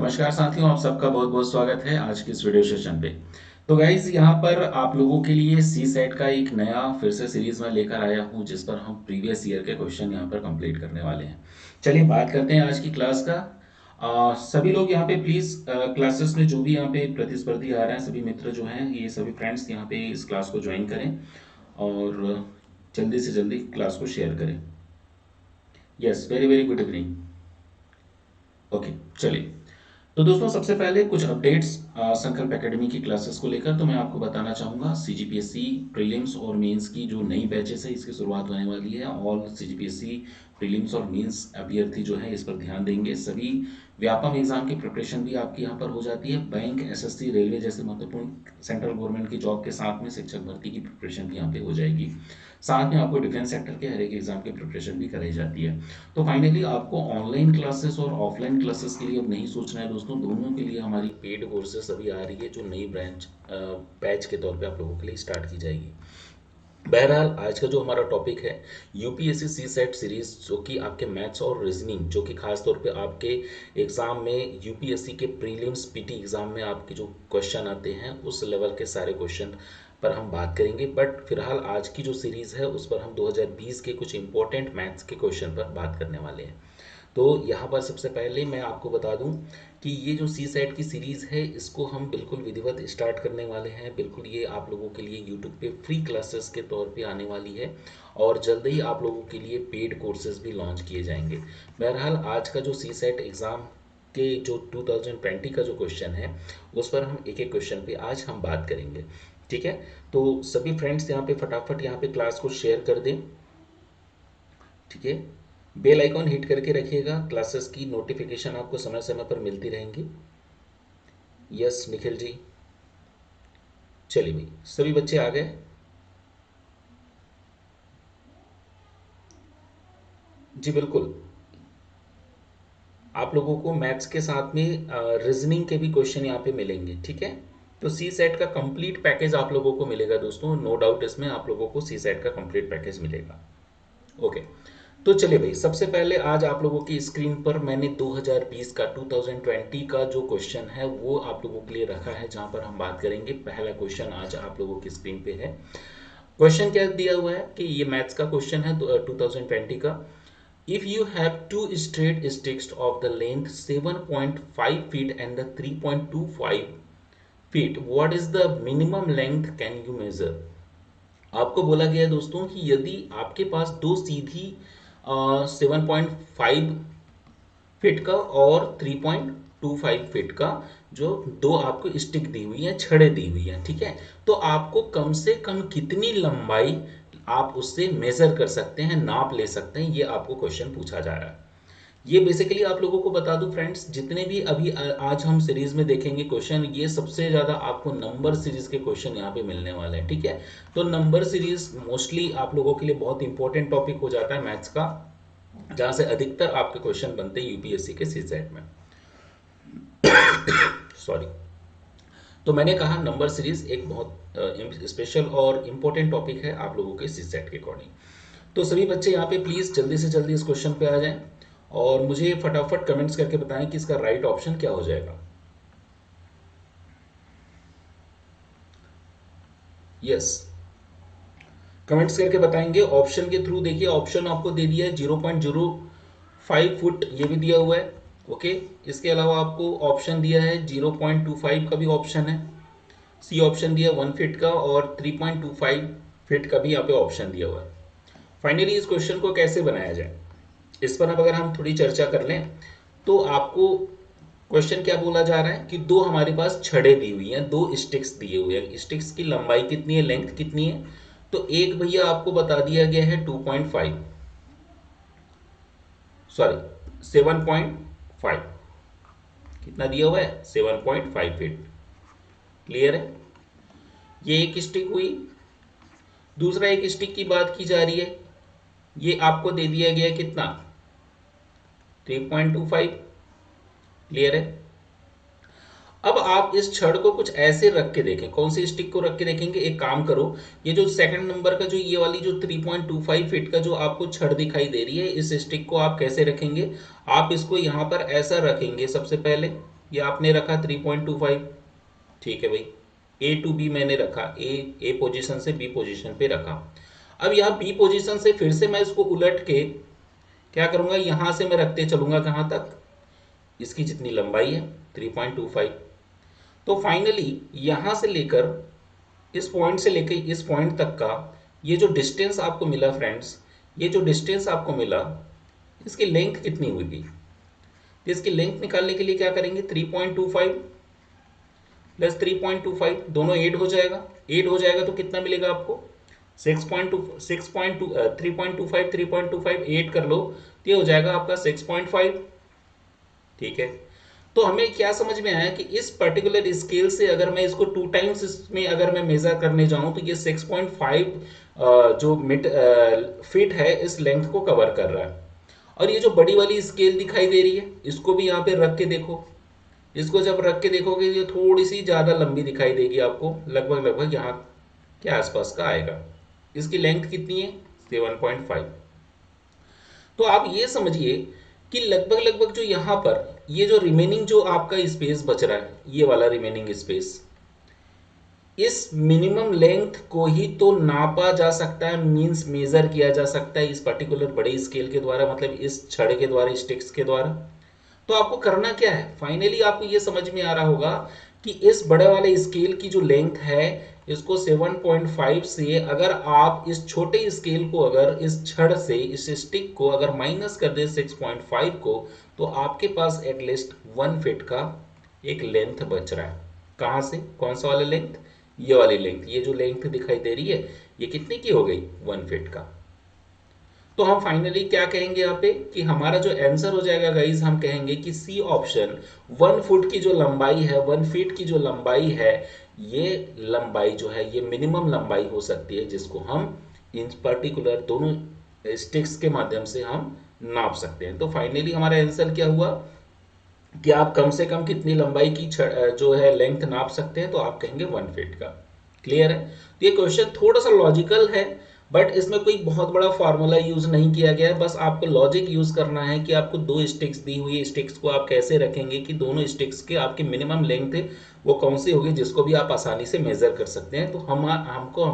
नमस्कार साथियों, आप सबका बहुत बहुत स्वागत है आज की इस वीडियो सेशन पे। तो गाइज यहाँ पर आप लोगों के लिए सी सेट का एक नया फिर से सीरीज में लेकर आया हूँ जिस पर हम प्रीवियस ईयर के क्वेश्चन यहाँ पर कंप्लीट करने वाले हैं। चलिए बात करते हैं आज की क्लास का। सभी लोग यहाँ पे प्लीज क्लासेस में जो भी यहाँ पे प्रतिस्पर्धी आ रहे हैं, सभी मित्र जो हैं, ये सभी फ्रेंड्स यहाँ पे इस क्लास को ज्वाइन करें और जल्दी से जल्दी क्लास को शेयर करें। Yes, very very good evening. Okay, चलिए। तो दोस्तों सबसे पहले कुछ अपडेट्स संकल्प एकेडमी की क्लासेस को लेकर तो मैं आपको बताना चाहूँगा। सीजीपीएससी प्रीलिम्स और मेंस की जो नई बैचेस है इसकी शुरुआत होने वाली है। ऑल सीजीपीएससी प्रीलिम्स और मेंस अभ्यर्थी जो है इस पर ध्यान देंगे। सभी व्यापम एग्जाम की प्रिपरेशन भी आपकी यहाँ पर हो जाती है। बैंक, एसएससी, रेलवे जैसे महत्वपूर्ण सेंट्रल गवर्नमेंट की जॉब के साथ में शिक्षक भर्ती की प्रिपरेशन भी यहाँ पे हो जाएगी। साथ में आपको डिफेंस सेक्टर के हर एक एग्जाम की प्रिपरेशन भी कराई जाती है। तो फाइनली आपको ऑनलाइन क्लासेस और ऑफलाइन क्लासेस के लिए अब नहीं सोचना है दोस्तों। दोनों के लिए हमारी पेड कोर्सेस अभी आ रही है जो नई ब्रांच बैच के तौर पे आप लोगों के लिए स्टार्ट की जाएगी। बहरहाल आज का जो हमारा टॉपिक है यूपीएससी सी सेट सीरीज, जो कि आपके मैथ्स और रीजनिंग, जो कि खास तौर पे आपके एग्जाम में यूपीएससी के प्रीलिम्स पीटी एग्जाम में आपके जो क्वेश्चन आते हैं उस लेवल के सारे क्वेश्चन पर हम बात करेंगे। बट फिलहाल आज की जो सीरीज है उस पर हम 2020 के कुछ इंपॉर्टेंट मैथ्स के क्वेश्चन पर बात करने वाले हैं। तो यहाँ पर सबसे पहले मैं आपको बता दूं कि ये जो सी सेट की सीरीज़ है इसको हम बिल्कुल विधिवत स्टार्ट करने वाले हैं। बिल्कुल ये आप लोगों के लिए यूट्यूब पे फ्री क्लासेस के तौर पे आने वाली है और जल्द ही आप लोगों के लिए पेड कोर्सेज भी लॉन्च किए जाएंगे। बहरहाल आज का जो सी सेट एग्ज़ाम के जो 2020 का जो क्वेश्चन है उस पर हम एक एक क्वेश्चन पे आज हम बात करेंगे। ठीक है, तो सभी फ्रेंड्स यहाँ पे फटाफट यहाँ पे क्लास को शेयर कर दें। ठीक है, बेल आइकॉन हिट करके रखिएगा, क्लासेस की नोटिफिकेशन आपको समय समय पर मिलती रहेंगी। यस निखिल जी, चलिए भाई सभी बच्चे आ गए। जी बिल्कुल, आप लोगों को मैथ्स के साथ में रीजनिंग के भी क्वेश्चन यहाँ पे मिलेंगे। ठीक है, तो सी सेट का कंप्लीट पैकेज आप लोगों को मिलेगा दोस्तों, नो डाउट इसमें आप लोगों को सी सेट का कंप्लीट पैकेज मिलेगा। ओके, तो चलिए भाई सबसे पहले आज आप लोगों की स्क्रीन पर मैंने 2020 का 2020 का जो क्वेश्चन है वो आप लोगों के लिए रखा है जहां पर हम बात करेंगे। पहला क्वेश्चन आज आप लोगों की स्क्रीन पे है। क्वेश्चन क्या दिया हुआ है कि ये मैथ्स का क्वेश्चन है 2020 का। If you have two straight sticks of the length 7.5 feet and the 3.25 feet, what is the minimum length can you measure. आपको बोला गया है दोस्तों कि यदि आपके पास दो सीधी 7.5 फीट का और 3.25 फीट का जो दो आपको स्टिक दी हुई है, छड़ें दी हुई है, ठीक है, तो आपको कम से कम कितनी लंबाई आप उससे मेजर कर सकते हैं, नाप ले सकते हैं, ये आपको क्वेश्चन पूछा जा रहा है। ये बेसिकली आप लोगों को बता दूं फ्रेंड्स, जितने भी अभी आज हम सीरीज में देखेंगे क्वेश्चन, ये सबसे ज़्यादा आपको नंबर सीरीज के क्वेश्चन यहाँ पे मिलने वाले हैं। ठीक है, तो नंबर सीरीज मोस्टली आप लोगों के लिए बहुत इंपॉर्टेंट टॉपिक हो जाता है मैथ्स का, जहाँ से अधिकतर आपके क्वेश्चन बनते हैं यूपीएससी के सी सेट में। सॉरी, तो मैंने कहा नंबर सीरीज एक बहुत स्पेशल और इम्पोर्टेंट टॉपिक है आप लोगों के सी सेट के अकॉर्डिंग। तो सभी बच्चे यहाँ पे प्लीज़ जल्दी से जल्दी इस क्वेश्चन पे आ जाएं और मुझे फटाफट कमेंट्स करके बताएं कि इसका राइट ऑप्शन क्या हो जाएगा। यस, कमेंट्स करके बताएंगे ऑप्शन के थ्रू। देखिए ऑप्शन आपको दे दिया है 0.05 फुट, ये भी दिया हुआ है। ओके, इसके अलावा आपको ऑप्शन दिया है 0.25 का भी ऑप्शन है, सी ऑप्शन दिया 1 फीट का और 3.25 फीट का भी यहाँ पे ऑप्शन दिया हुआ है। फाइनली इस क्वेश्चन को कैसे बनाया जाए इस पर अब अगर हम थोड़ी चर्चा कर लें तो आपको क्वेश्चन क्या बोला जा रहा है कि दो हमारे पास छड़े दी हुई हैं, दो स्टिक्स दिए हुए हैं, स्टिक्स की लंबाई कितनी है, लेंथ कितनी है, तो एक भैया आपको बता दिया गया है 2.5, सॉरी 7.5, कितना दिया हुआ है 7.5 फीट। क्लियर है, ये एक स्टिक हुई। दूसरा एक स्टिक की बात की जा रही है, ये आपको दे दिया गया है कितना 3.25। क्लियर है, अब आप इस छड़ को कुछ ऐसे रख के देखें, कौन सी स्टिक को रख के देखेंगे, एक काम करो, ये जो सेकंड नंबर का जो ये वाली जो 3.25 फीट का जो आपको छड़ दिखाई दे रही है, इस स्टिक को आप कैसे रखेंगे, आप इसको यहां पर ऐसा रखेंगे सबसे पहले। ये आपने रखा 3.25, ठीक है भाई। ए टू बी मैंने रखा, ए पोजीशन से बी पोजीशन पे रखा। अब यहाँ बी पोजीशन से फिर से मैं इसको उलट के क्या करूँगा, यहाँ से मैं रखते चलूँगा कहाँ तक, इसकी जितनी लंबाई है 3.25। तो फाइनली यहाँ से लेकर इस पॉइंट से लेकर इस पॉइंट तक का ये जो डिस्टेंस आपको मिला फ्रेंड्स, ये जो डिस्टेंस आपको मिला, इसकी लेंथ कितनी हुई? तो इसकी लेंथ निकालने के लिए क्या करेंगे, 3.25 प्लस 3.25 दोनों ऐड हो जाएगा। ऐड हो जाएगा तो कितना मिलेगा आपको, 6.2 3.25 3.25 ऐड कर लो तो ये हो जाएगा आपका 6.5। ठीक है, तो हमें क्या समझ में आया कि इस पर्टिकुलर स्केल से अगर मैं इसको 2 टाइम्स इसमें अगर मैं मेजर करने जाऊं तो ये 6.5 जो मिड फीट है इस लेंथ को कवर कर रहा है। और ये जो बड़ी वाली स्केल दिखाई दे रही है इसको भी यहाँ पे रख के देखो, इसको जब रख के देखोगे ये थोड़ी सी ज़्यादा लंबी दिखाई देगी आपको, लगभग लगभग यहाँ के आसपास का आएगा। इसकी लेंथ कितनी है, 7.5। तो आप ये समझिए कि लगभग लगभग जो यहाँ पर ये जो रिमेनिंग जो आपका स्पेस बच रहा है, ये वाला रिमेनिंग स्पेस, इस मिनिमम लेंथ को ही तो नापा जा सकता है, मींस मेजर किया जा सकता है इस पर्टिकुलर बड़े स्केल के द्वारा, मतलब इस छड़ के द्वारा, स्टिक्स के द्वारा। तो आपको करना क्या है, फाइनली आपको ये समझ में आ रहा होगा कि इस बड़े वाले स्केल की जो लेंथ है इसको 7.5 से अगर आप इस छोटे स्केल को अगर इस छड़ से इस स्टिक को अगर माइनस कर दें 6.5 को, तो आपके पास एटलीस्ट 1 फीट का एक लेंथ बच रहा है। कहाँ से, कौन सा वाला लेंथ, ये वाली लेंथ, ये जो लेंथ दिखाई दे रही है ये कितने की हो गई, 1 फीट का। तो हम फाइनली क्या कहेंगे यहाँ पे कि हमारा जो आंसर हो जाएगा गाइज, हम कहेंगे कि सी ऑप्शन, 1 फुट की जो लंबाई है, 1 फीट की जो लंबाई है, ये लंबाई जो है ये मिनिमम लंबाई हो सकती है जिसको हम इन पर्टिकुलर दोनों स्टिक्स के माध्यम से हम नाप सकते हैं। तो फाइनली हमारा आंसर क्या हुआ कि आप कम से कम कितनी लंबाई की जो है लेंथ नाप सकते हैं, तो आप कहेंगे 1 फीट का। क्लियर है? तो ये क्वेश्चन थोड़ा सा लॉजिकल है, बट इसमें कोई बहुत बड़ा फार्मूला यूज नहीं किया गया है, बस आपको लॉजिक यूज करना है कि आपको 2 स्टिक्स दी हुई है, स्टिक्स को आप कैसे रखेंगे कि दोनों स्टिक्स के आपकी मिनिमम लेंथ है वो कौन सी होगी जिसको भी आप आसानी से मेजर कर सकते हैं। तो हमको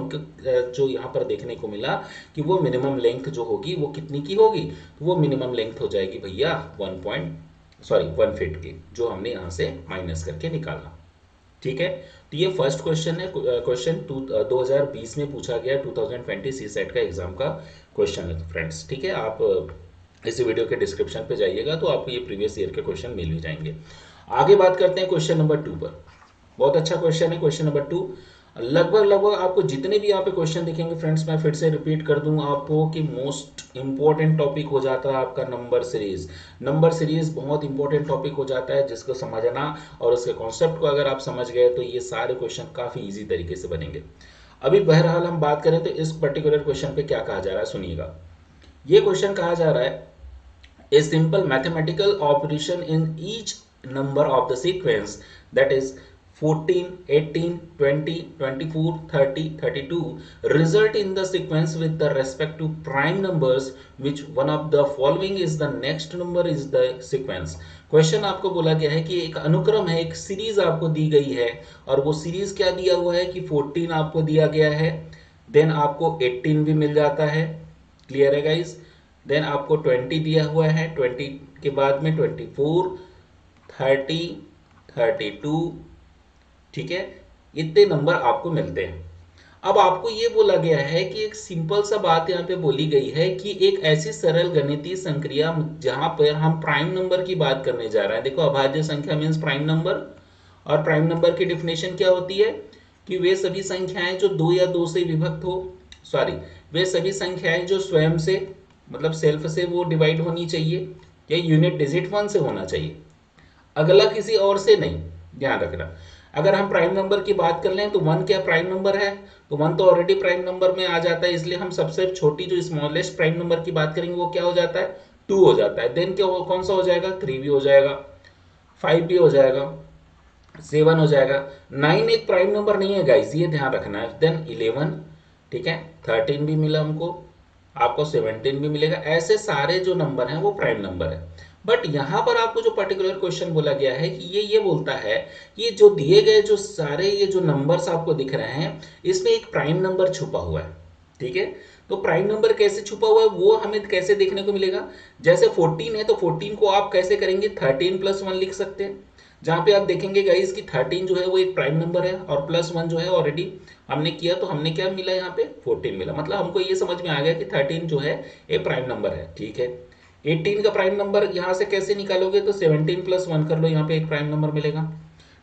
जो यहाँ पर देखने को मिला कि वो मिनिमम लेंथ जो होगी वो कितनी की होगी, तो वो मिनिमम लेंथ हो जाएगी भैया 1 फीट की, जो हमने यहाँ से माइनस करके निकाला। ठीक है, तो ये फर्स्ट क्वेश्चन है, क्वेश्चन 2020 में पूछा गया, 2020 सी सेट का एग्जाम का क्वेश्चन है फ्रेंड्स। ठीक है, आप इस वीडियो के डिस्क्रिप्शन पे जाइएगा तो आपको ये प्रीवियस ईयर के क्वेश्चन मिल ही जाएंगे। आगे बात करते हैं क्वेश्चन नंबर 2 पर। बहुत अच्छा क्वेश्चन है क्वेश्चन नंबर 2। लगभग लगभग आपको जितने भी यहाँ पे क्वेश्चन दिखेंगे फ्रेंड्स, मैं फिर से रिपीट कर दूं आपको कि मोस्ट इंपॉर्टेंट टॉपिक हो जाता है आपका नंबर सीरीज। नंबर सीरीज बहुत इंपॉर्टेंट टॉपिक हो जाता है जिसको समझना और उसके कॉन्सेप्ट को अगर आप समझ गए तो ये सारे क्वेश्चन काफी ईजी तरीके से बनेंगे। अभी बहरहाल हम बात करें तो इस पर्टिकुलर क्वेश्चन पे क्या कहा जा रहा है, सुनिएगा। ये क्वेश्चन कहा जा रहा है, a simple mathematical operation in each number of the sequence, that is 14 18 20 24 30 32, result in the sequence with the respect to prime numbers, which one of the following is the next number is the sequence। Question आपको बोला गया है कि एक अनुक्रम है, एक series आपको दी गई है, और वो सीरीज क्या दिया हुआ है कि 14 आपको दिया गया है, देन आपको 18 भी मिल जाता है। क्लियर है गाइज? देन आपको 20 दिया हुआ है, 20 के बाद में 24 30 32, ठीक है, इतने नंबर आपको मिलते हैं। अब आपको ये बोला गया है कि एक सिंपल सा बात यहाँ पे बोली गई है कि एक ऐसी सरल गणितीय संक्रिया जहां पर हम प्राइम नंबर की बात करने जा रहे हैं। देखो, अभाज्य संख्या मीन्स प्राइम नंबर, और प्राइम नंबर की डिफिनेशन क्या होती है कि वे सभी संख्याएं जो 2 या 2 से विभक्त हो, सॉरी, वे सभी संख्याएं जो स्वयं से मतलब सेल्फ से वो डिवाइड होनी चाहिए, या यूनिट डिजिट 1 से होना चाहिए, अगला किसी और से नहीं। ध्यान रखना, अगर हम प्राइम नंबर की बात कर लें तो 1 क्या प्राइम नंबर है, तो 1 तो ऑलरेडी प्राइम नंबर में आ जाता है, इसलिए हम सबसे छोटी जो स्मॉलेस्ट प्राइम नंबर की बात करेंगे वो क्या हो जाता है, 2 हो जाता है। देन क्या कौन सा हो जाएगा, 3 भी हो जाएगा, 5 भी हो जाएगा, 7 हो जाएगा। 9 एक प्राइम नंबर नहीं है गाइस, ये ध्यान रखना है। देन 11, ठीक है, 13 भी मिला हमको, आपको 17 भी मिलेगा। ऐसे सारे जो नंबर हैं वो प्राइम नंबर है। बट यहां पर आपको जो पर्टिकुलर क्वेश्चन बोला गया है कि ये बोलता है कि जो दिए गए जो सारे ये जो नंबर्स आपको दिख रहे हैं इसमें एक प्राइम नंबर छुपा हुआ है। ठीक है, तो प्राइम नंबर कैसे छुपा हुआ है वो हमें कैसे देखने को मिलेगा? जैसे 14 है तो 14 को आप कैसे करेंगे, 13+1 लिख सकते हैं, जहां पे आप देखेंगे गाइस कि 13 जो है वो एक प्राइम नंबर है और +1 जो है ऑलरेडी हमने किया, तो हमने क्या मिला यहाँ पे 14 मिला। मतलब हमको ये समझ में आ गया कि 13 जो है एक प्राइम नंबर है। ठीक है, 18 का प्राइम नंबर यहाँ से कैसे निकालोगे, तो 17+1 कर लो, यहाँ पे एक प्राइम नंबर मिलेगा।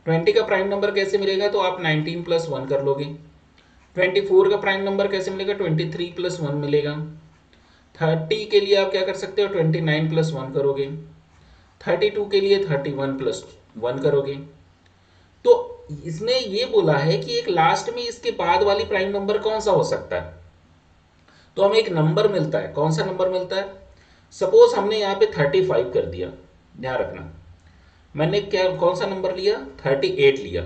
20 का प्राइम नंबर कैसे मिलेगा, तो आप 19+1 कर लोगे। 24 का प्राइम नंबर कैसे मिलेगा, 23+1 मिलेगा। 30 के लिए आप क्या कर सकते हो, 29+1 करोगे। 32 के लिए 31+1 करोगे। तो इसने ये बोला है कि एक लास्ट में इसके बाद वाली प्राइम नंबर कौन सा हो सकता है, तो हमें एक नंबर मिलता है। कौन सा नंबर मिलता है? सपोज हमने यहाँ पे 35 कर दिया, ध्यान रखना मैंने क्या कौन सा नंबर लिया, 38 लिया।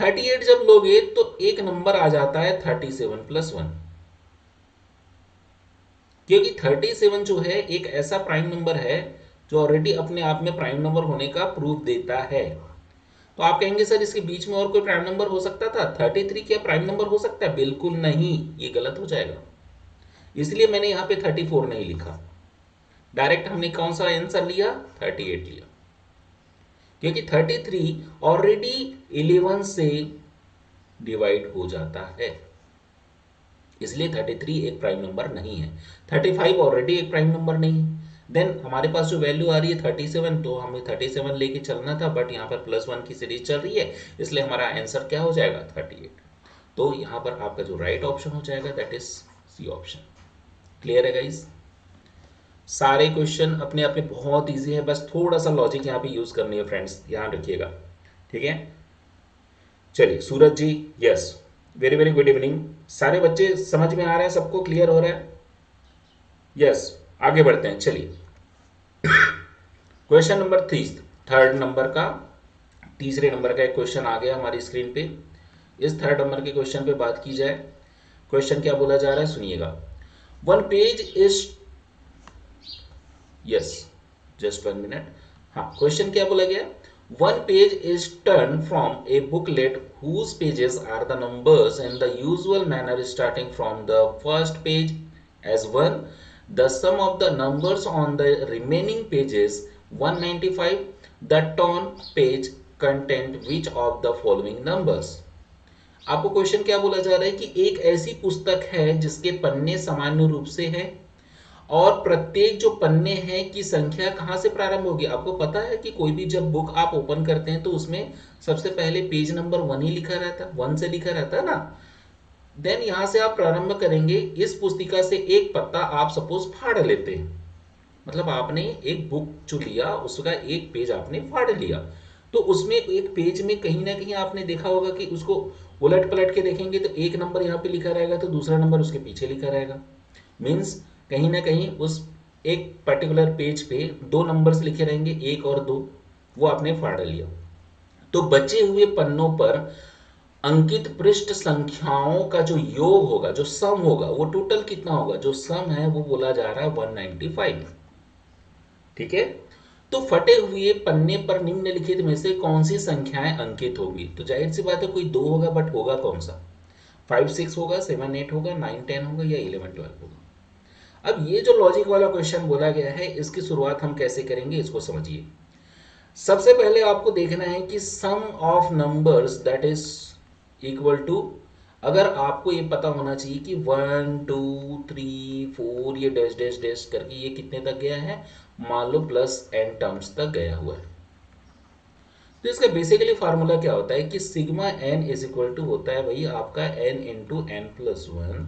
38 जब लोगे तो एक नंबर आ जाता है 37+1, क्योंकि 37 जो है एक ऐसा प्राइम नंबर है जो ऑलरेडी अपने आप में प्राइम नंबर होने का प्रूफ देता है। तो आप कहेंगे सर इसके बीच में और कोई प्राइम नंबर हो सकता था, 33 क्या प्राइम नंबर हो सकता है? बिल्कुल नहीं, ये गलत हो जाएगा। इसलिए मैंने यहाँ पे 34 नहीं लिखा, डायरेक्ट हमने कौन सा आंसर लिया, 38 लिया, क्योंकि 33 ऑलरेडी 11 से डिवाइड हो जाता है, इसलिए 33 एक प्राइम नंबर नहीं है। 35 ऑलरेडी एक प्राइम नंबर नहीं है। देन हमारे पास जो वैल्यू आ रही है 37, तो हमें 37 लेके चलना था, बट यहाँ पर +1 की सीरीज चल रही है, इसलिए हमारा आंसर क्या हो जाएगा, 38। तो यहाँ पर आपका जो राइट ऑप्शन हो जाएगा that is C option. Clear है गाइस? सारे क्वेश्चन अपने आप में बहुत इजी है, बस थोड़ा सा लॉजिक यहाँ पे यूज करनी है फ्रेंड्स, ध्यान रखिएगा। ठीक है, चलिए Suraj ji, yes, very very good evening. सारे बच्चे समझ में आ रहा है, सबको क्लियर हो रहा है? यस, आगे बढ़ते हैं। चलिए क्वेश्चन नंबर 3, थर्ड नंबर का, तीसरे नंबर का एक क्वेश्चन आ गया हमारी स्क्रीन पे। इस थर्ड नंबर के क्वेश्चन पे बात की जाए। क्वेश्चन क्या बोला जा रहा है, सुनिएगा। One page is, yes, just 1 minute. हाँ, क्वेश्चन क्या बोला गया, one page is turn from A booklet whose pages are the numbers in the usual manner starting from the first page as 1, the sum of the numbers on the remaining pages 195, the torn page content which of the following numbers। आपको question क्या बोला जा रहा है कि एक ऐसी पुस्तक है जिसके पन्ने सामान्य रूप से है और प्रत्येक जो पन्ने हैं की संख्या कहां से प्रारंभ होगी। आपको पता है कि कोई भी जब बुक आप ओपन करते हैं तो उसमें सबसे पहले पेज नंबर 1 ही लिखा रहता है, 1 से लिखा रहता है ना। देन यहां से आप प्रारंभ करेंगे, इस पुस्तिका से एक पत्ता आप सपोज फाड़ लेते हैं, मतलब आपने एक बुक जो लिया उसका एक पेज आपने फाड़ लिया, तो उसमें एक पेज में कहीं ना कहीं आपने देखा होगा कि उसको उलट पलट के देखेंगे तो एक नंबर यहाँ पे लिखा रहेगा तो दूसरा नंबर उसके पीछे लिखा रहेगा। मीन्स कहीं ना कहीं उस एक पर्टिकुलर पेज पे 2 नंबर्स लिखे रहेंगे, 1 और 2, वो आपने फाड़ लिया। तो बचे हुए पन्नों पर अंकित पृष्ठ संख्याओं का जो योग होगा, जो सम होगा, वो टोटल कितना होगा, जो सम है वो बोला जा रहा है 195। ठीक है, तो फटे हुए पन्ने पर निम्नलिखित में से कौन सी संख्याएं अंकित होगी। तो जाहिर सी बात है कोई 2 होगा, बट होगा कौन सा, 5 6 होगा, 7 8 होगा, 9 10 होगा या 11 12 होगा। अब ये जो लॉजिक वाला क्वेश्चन बोला गया है इसकी शुरुआत हम कैसे करेंगे इसको समझिए। सबसे पहले आपको देखना है कि sum of numbers that is equal to, अगर आपको ये पता होना चाहिए कि 1 2 3 4 ये डैश डैश डैश करके ये कितने तक गया है, मान लो प्लस n टर्म्स तक गया हुआ है। तो इसका बेसिकली फार्मूला क्या होता है कि sigma n is equal to होता है वही आपका n into n plus 1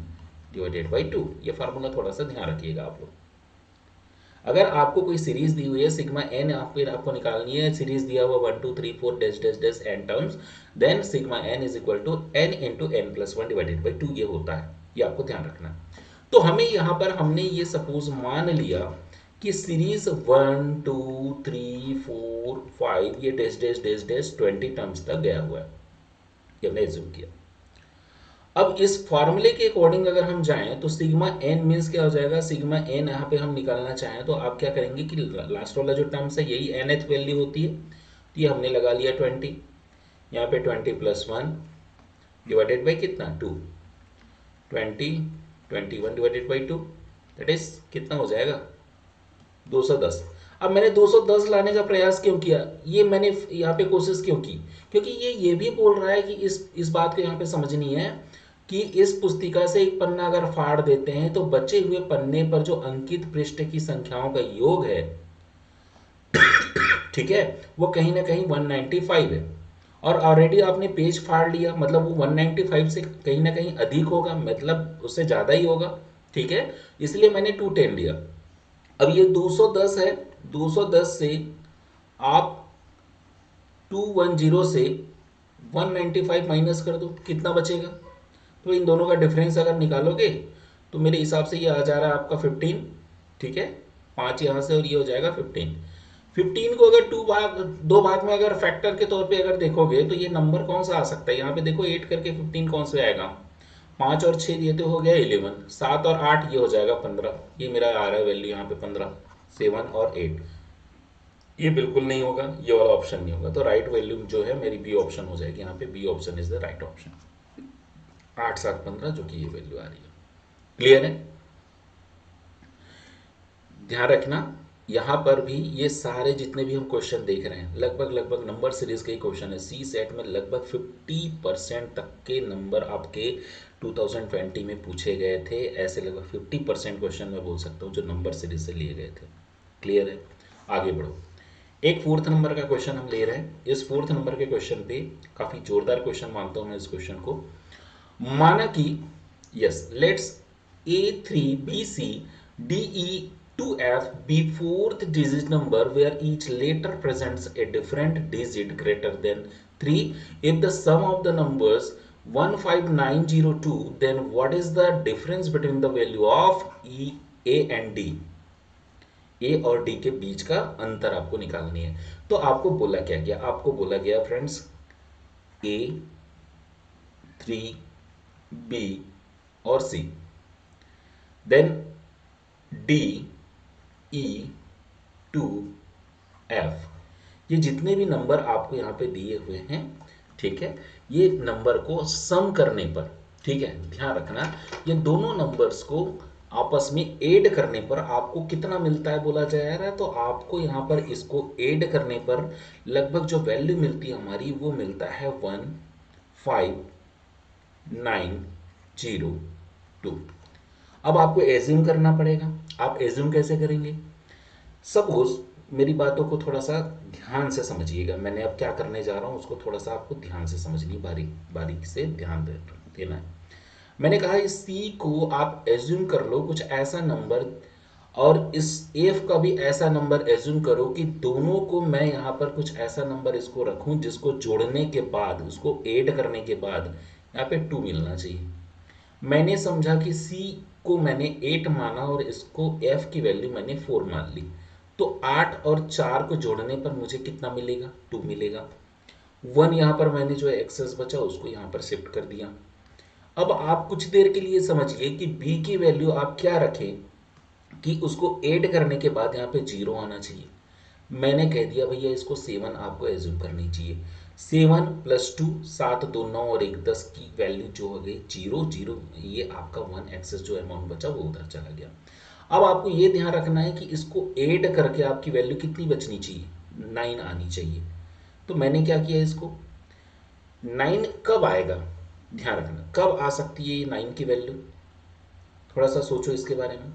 divided by 2। ये फार्मूला थोड़ा सा ध्यान रखिएगा आप लोग। अगर आपको कोई सीरीज दी हुई है सिग्मा n आपको निकालनी है, सीरीज दिया हुआ 1 2 3 4 dash dash dash n terms, then sigma n is equal to n into n plus 1 divided by 2 ये होता है, ये आपको ध्यान रखना। तो हमें यहाँ पर हमने ये सपोज मान लिया कि सीरीज 1 2 3 4 5 ये dash dash dash dash 20 terms तक गया हुआ है, ये हमने एज्यूम किया। अब इस फॉर्मूले के अकॉर्डिंग अगर हम जाएं तो सिग्मा एन मीन्स क्या हो जाएगा, सिग्मा एन यहाँ पे हम निकालना चाहें तो आप क्या करेंगे कि लास्ट वाला जो टर्म्स है यही एन एथ वैल्यू होती है, तो ये हमने लगा लिया 20, यहाँ पे 20 प्लस 1 डिवाइडेड बाई कितना 2, 20, 21 डिवाइडेड बाई 2 दैट इज कितना हो जाएगा 210। अब मैंने 210 लाने का प्रयास क्यों किया, ये मैंने यहाँ पे कोशिश क्यों की, क्योंकि ये भी बोल रहा है कि इस बात को यहाँ पे समझनी है कि इस पुस्तिका से एक पन्ना अगर फाड़ देते हैं तो बचे हुए पन्ने पर जो अंकित पृष्ठ की संख्याओं का योग है, ठीक है, वो कहीं ना कहीं 195 है, और ऑलरेडी आपने पेज फाड़ लिया, मतलब वो 195 से कहीं ना कहीं अधिक होगा, मतलब उससे ज़्यादा ही होगा, ठीक है, इसलिए मैंने 210 लिया। अब ये 210 है, 210 से आप 210 से 195 माइनस कर दो, कितना बचेगा, तो इन दोनों का डिफरेंस अगर निकालोगे तो मेरे हिसाब से ये आ जा रहा है आपका 15, ठीक है, 5 यहाँ से और ये हो जाएगा 15। 15 को अगर दो भाग में अगर फैक्टर के तौर पे अगर देखोगे तो ये नंबर कौन सा आ सकता है, यहाँ पे देखो 8 करके 15 कौन से आएगा, 5 और 6 ये तो हो गया 11, 7 और 8 ये हो जाएगा 15, ये मेरा आ रहा है वैल्यू यहाँ पे 15, 7 और 8, ये बिल्कुल नहीं होगा, ये वाला ऑप्शन नहीं होगा, तो राइट वैल्यू जो है मेरी बी ऑप्शन हो जाएगी, यहाँ पे B option is the right option, 8 7 15 जो कि ये वैल्यू आ रही है। क्लियर है, ध्यान रखना यहाँ पर भी ये सारे जितने भी हम क्वेश्चन देख रहे हैं लगभग नंबर सीरीज के ही क्वेश्चन है, सी सेट में लगभग 50% तक के नंबर आपके 2020 में पूछे गए थे, ऐसे लगभग 50% क्वेश्चन मैं बोल सकता हूँ जो नंबर सीरीज से लिए गए थे। क्लियर है, आगे बढ़ो। एक फोर्थ नंबर का क्वेश्चन हम ले रहे हैं, इस फोर्थ नंबर के क्वेश्चन पे काफी जोरदार क्वेश्चन मानता हूं मैं इस क्वेश्चन को। माना कि yes let's A3BC DE2F be fourth digit number where each letter presents a different digit greater than 3. If the sum of the numbers 15902, then what is the difference between the value of A and D? ए और D के बीच का अंतर आपको निकालनी है। तो आपको बोला क्या गया, आपको बोला गया फ्रेंड्स ए 3 बी और सी, देन डी ई 2 एफ, ये जितने भी नंबर आपको यहाँ पे दिए हुए हैं, ठीक है, ये नंबर को सम करने पर, ठीक है, ध्यान रखना ये दोनों नंबर्स को आपस में ऐड करने पर आपको कितना मिलता है बोला जा रहा है, तो आपको यहाँ पर इसको ऐड करने पर लगभग जो वैल्यू मिलती है हमारी वो मिलता है 15902। अब आपको एज्यूम करना पड़ेगा, आप एज्यूम कैसे करेंगे, सपोज मेरी बातों को थोड़ा सा ध्यान से समझिएगा, मैंने अब क्या करने जा रहा हूँ उसको थोड़ा सा आपको ध्यान से समझनी, बारीक बारीक से ध्यान देना है। मैंने कहा इस सी को आप एज्यूम कर लो कुछ ऐसा नंबर, और इस एफ का भी ऐसा नंबर एज्यूम करो कि दोनों को मैं यहाँ पर कुछ ऐसा नंबर इसको रखूं जिसको जोड़ने के बाद, उसको ऐड करने के बाद यहाँ पे 2 मिलना चाहिए। मैंने समझा कि सी को मैंने 8 माना और इसको एफ की वैल्यू मैंने 4 मान ली, तो 8 और 4 को जोड़ने पर मुझे कितना मिलेगा, 2 मिलेगा। 1 यहाँ पर मैंने जो एक्सेस बचा उसको यहाँ पर शिफ्ट कर दिया। अब आप कुछ देर के लिए समझिए कि b की वैल्यू आप क्या रखें कि उसको ऐड करने के बाद यहाँ पे 0 आना चाहिए। मैंने कह दिया भैया इसको 7 आपको एज्यूम करनी चाहिए, 7 प्लस 2 7 2 9 और 1 10 की वैल्यू जो हो गई 0 0, ये आपका 1 एक्सेस जो अमाउंट बचा वो उधर चला गया। अब आपको ये ध्यान रखना है कि इसको ऐड करके आपकी वैल्यू कितनी बचनी चाहिए, 9 आनी चाहिए। तो मैंने क्या किया, इसको 9 कब आएगा, ध्यान रखना कब आ सकती है ये 9 की वैल्यू, थोड़ा सा सोचो इसके बारे में।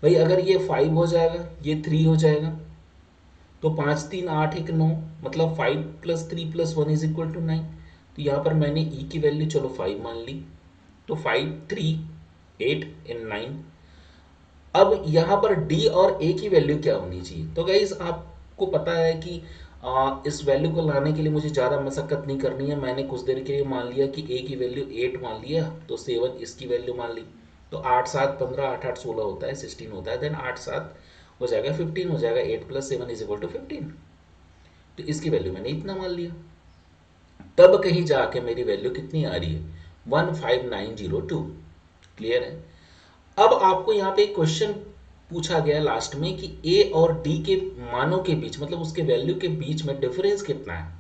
भाई अगर ये 5 हो जाएगा, ये 3 हो जाएगा, तो 5 3 8 1 9, मतलब 5 plus 3 plus 1 is equal to 9। तो यहाँ पर मैंने ई की वैल्यू चलो 5 मान ली, तो 5 3 8 एंड 9। अब यहाँ पर डी और ए की वैल्यू क्या होनी चाहिए, तो गाइस आपको पता है कि इस वैल्यू को लाने के लिए मुझे ज़्यादा मशक्कत नहीं करनी है। मैंने कुछ देर के लिए मान लिया कि ए की वैल्यू 8 मान लिया, तो 7 इसकी वैल्यू मान ली, तो 8 7 15 8 8 16 होता है, 16 होता है, देन 8 7 हो जाएगा 15 हो जाएगा, 8 प्लस 7 इज इक्वल टू 15। तो इसकी वैल्यू मैंने इतना मान लिया, तब कहीं जाके मेरी वैल्यू कितनी आ रही है 15902। क्लियर है। अब आपको यहाँ पे एक क्वेश्चन पूछा गया लास्ट में कि ए और डी के मानों के बीच, मतलब उसके वैल्यू के बीच में डिफरेंस कितना है।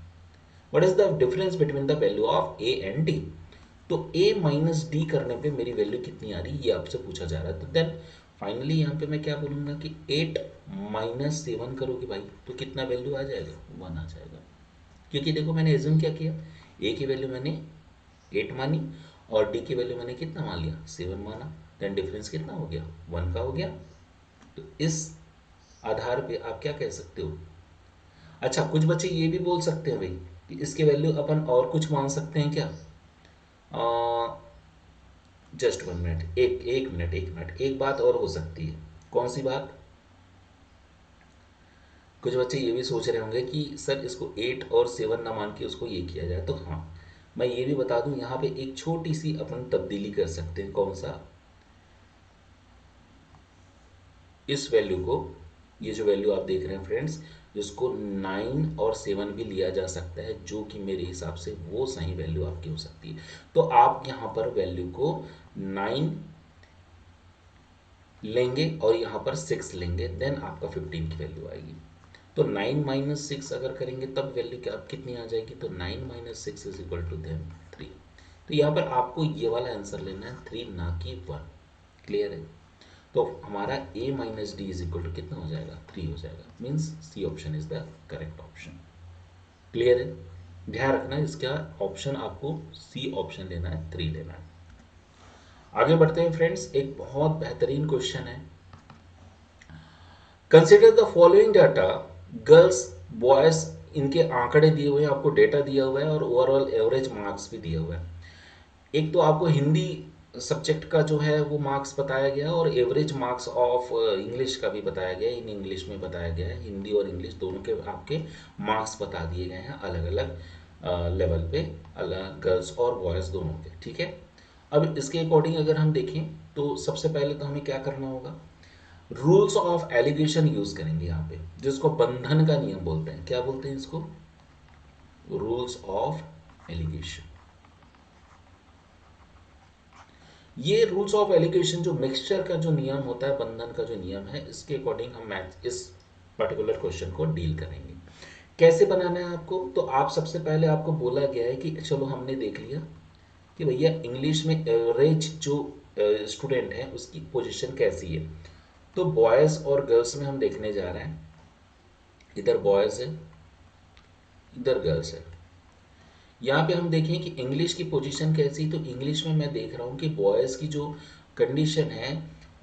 What is the difference between the value of A and D. तो a माइनस डी करने पे मेरी वैल्यू कितनी आ रही है, ये आपसे पूछा जा रहा है। तो देन फाइनली यहाँ पे मैं क्या बोलूँगा कि 8 माइनस 7 करोगे भाई तो कितना वैल्यू आ जाएगा, 1 आ जाएगा। क्योंकि देखो मैंने एज्यूम क्या किया, a की वैल्यू मैंने 8 मानी और d की वैल्यू मैंने कितना मान लिया, 7 माना। देन डिफरेंस कितना हो गया, 1 का हो गया। तो इस आधार पे आप क्या कह सकते हो। अच्छा, कुछ बच्चे ये भी बोल सकते हैं भाई कि इसके वैल्यू अपन और कुछ मान सकते हैं क्या। जस्ट 1 मिनट, एक मिनट, एक बात और हो सकती है। कौन सी बात। कुछ बच्चे ये भी सोच रहे होंगे कि सर इसको 8 और 7 ना मान के उसको ये किया जाए। तो हाँ, मैं ये भी बता दूं, यहाँ पे एक छोटी सी अपन तब्दीली कर सकते हैं। कौन सा, इस वैल्यू को, ये जो वैल्यू आप देख रहे हैं फ्रेंड्स, जिसको 9 और 7 भी लिया जा सकता है, जो कि मेरे हिसाब से वो सही वैल्यू आपकी हो सकती है। तो आप यहाँ पर वैल्यू को 9 लेंगे और यहाँ पर 6 लेंगे, देन आपका 15 की वैल्यू आएगी। तो 9 माइनस 6 अगर करेंगे तब वैल्यू क्या कितनी आ जाएगी, तो 9 minus 6 is equal to then 3। तो यहाँ पर आपको ये वाला आंसर लेना है 3, ना कि 1। क्लियर है। तो हमारा a minus D is equal to कितना हो जाएगा, 3 हो जाएगा। Means C option is the correct option. Clear है। ध्यान रखना इसका ऑप्शन आपको सी ऑप्शन लेना है, 3 लेना है। आगे बढ़ते हैं फ्रेंड्स, एक बहुत बेहतरीन क्वेश्चन है। Consider the following data, girls boys, इनके आंकड़े दिए हुए हैं, आपको डेटा दिया हुआ है और ओवरऑल एवरेज मार्क्स भी दिया हुआ है। एक तो आपको हिंदी सब्जेक्ट का जो है वो मार्क्स बताया गया और एवरेज मार्क्स ऑफ इंग्लिश का भी बताया गया है। इन इंग्लिश में बताया गया है, हिंदी और इंग्लिश दोनों के आपके मार्क्स बता दिए गए हैं अलग अलग लेवल पे, अलग गर्ल्स और बॉयज़ दोनों के। ठीक है। अब इसके अकॉर्डिंग अगर हम देखें तो सबसे पहले तो हमें क्या करना होगा, रूल्स ऑफ एलिगेशन यूज करेंगे यहाँ पे, जिसको बंधन का नियम बोलते हैं। क्या बोलते हैं इसको, रूल्स ऑफ एलिगेशन। ये रूल्स ऑफ एलिगेशन जो मिक्सचर का जो नियम होता है, बंधन का जो नियम है, इसके अकॉर्डिंग हम मैथ इस पर्टिकुलर क्वेश्चन को डील करेंगे। कैसे बनाना है आपको, तो आप सबसे पहले आपको बोला गया है कि चलो हमने देख लिया कि भैया इंग्लिश में एवरेज जो स्टूडेंट है उसकी पोजीशन कैसी है। तो बॉयज़ और गर्ल्स में हम देखने जा रहे हैं, इधर बॉयज़ है इधर गर्ल्स है। यहाँ पे हम देखें कि इंग्लिश की पोजीशन कैसी, तो इंग्लिश में मैं देख रहा हूँ कि बॉयज़ की जो कंडीशन है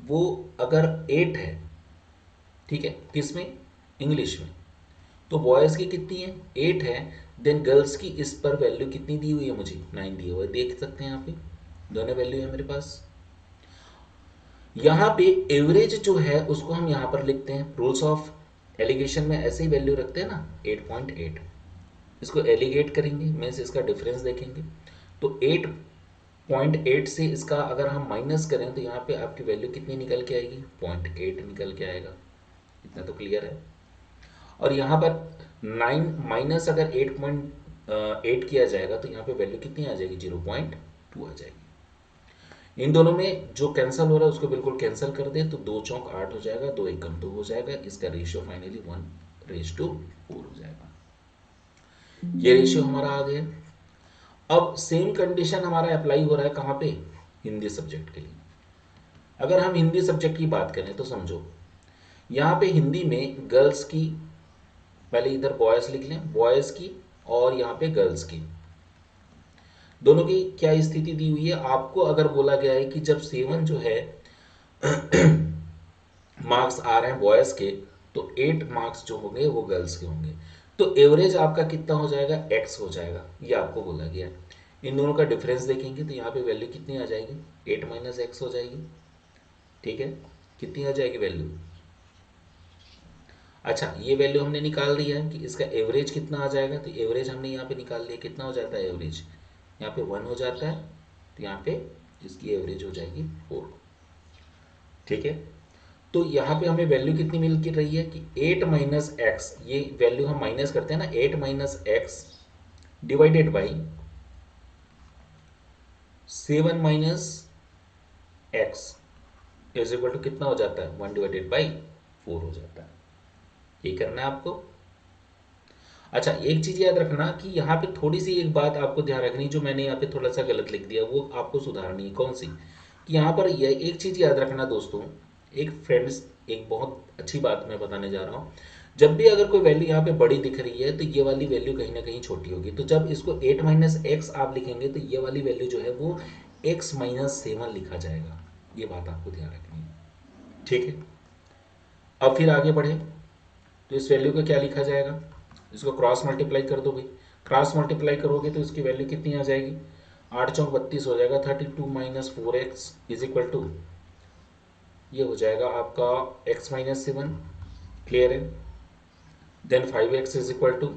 वो अगर 8 है, ठीक है, किसमें, इंग्लिश में, तो बॉयज़ की कितनी है, 8 है। देन गर्ल्स की इस पर वैल्यू कितनी दी हुई है, मुझे 9 दी हुई है, देख सकते हैं यहाँ पे दोनों वैल्यू है मेरे पास। यहाँ पे एवरेज जो है उसको हम यहाँ पर लिखते हैं, रूल्स ऑफ एलिगेशन में ऐसे ही वैल्यू रखते हैं ना, 8.8। इसको एलिगेट करेंगे, मीन्स इसका डिफरेंस देखेंगे। तो 8.8 से इसका अगर हम माइनस करें तो यहाँ पे आपकी वैल्यू कितनी निकल के आएगी, 0.8 निकल के आएगा। इतना तो क्लियर है। और यहाँ पर 9 माइनस अगर 8.8 किया जाएगा तो यहाँ पे वैल्यू कितनी आ जाएगी, 0.2 आ जाएगी। इन दोनों में जो कैंसिल हो रहा है उसको बिल्कुल कैंसिल कर दे, तो 2 चौक 8 हो जाएगा, 2 एकम 2 हो जाएगा। इसका रेशियो फाइनली 1:4 हो जाएगा। ये रेशियो हमारा आ गया। अब सेम कंडीशन हमारा अप्लाई हो रहा है कहाँ पे, हिंदी सब्जेक्ट के लिए। अगर हम हिंदी सब्जेक्ट की बात करें तो समझो यहाँ पे हिंदी में गर्ल्स की, पहले इधर बॉयज़ लिख लें, बॉयज़ की और यहाँ पे गर्ल्स की, दोनों की क्या स्थिति दी हुई है। आपको अगर बोला गया है कि जब 7 जो है मार्क्स आ रहे हैं बॉयज़ के, तो 8 मार्क्स जो होंगे वो गर्ल्स के होंगे। तो एवरेज आपका कितना हो जाएगा, x हो जाएगा, ये आपको बोला गया है। इन दोनों का डिफरेंस देखेंगे तो यहाँ पे वैल्यू कितनी आ जाएगी, 8 माइनस एक्स हो जाएगी। ठीक है, कितनी आ जाएगी वैल्यू। अच्छा, ये वैल्यू हमने निकाल दिया है कि इसका एवरेज कितना आ जाएगा, तो एवरेज हमने यहाँ पे निकाल लिया, कितना हो जाता है एवरेज, यहाँ पे 1 हो जाता है, तो यहाँ पे इसकी एवरेज हो जाएगी 4। ठीक है, तो यहाँ पे हमें वैल्यू कितनी मिल के रही है कि 8 माइनस एक्स, ये वैल्यू हम माइनस करते हैं ना, 8 minus X divided by 7 minus X is equal to कितना हो जाता है, 1/4 हो जाता है। ये करना है आपको। अच्छा, एक चीज याद रखना कि यहाँ पे थोड़ी सी एक बात आपको ध्यान रखनी, जो मैंने यहाँ पे थोड़ा सा गलत लिख दिया, वो आपको सुधारनी है। कौन सी? कि यहाँ पर ये एक चीज याद रखना दोस्तों, एक फ्रेंड्स, एक बहुत अच्छी बात मैं बताने जा रहा हूँ। जब भी अगर कोई वैल्यू यहाँ पे बड़ी दिख रही है तो ये वाली वैल्यू कहीं ना कहीं छोटी होगी। तो जब इसको 8 माइनस एक्स आप लिखेंगे तो ये वाली वैल्यू जो है वो x माइनस 7 लिखा जाएगा। ये बात आपको ध्यान रखनी है, ठीक है। अब फिर आगे बढ़े तो इस वैल्यू को क्या लिखा जाएगा, इसको क्रॉस मल्टीप्लाई कर दो भाई। क्रॉस मल्टीप्लाई करोगे तो इसकी वैल्यू कितनी आ जाएगी, 8 चौक 32 हो जाएगा। 32 minus 4x is equal to, ये हो जाएगा आपका x माइनस 7। क्लियर है? Then 5x is equal to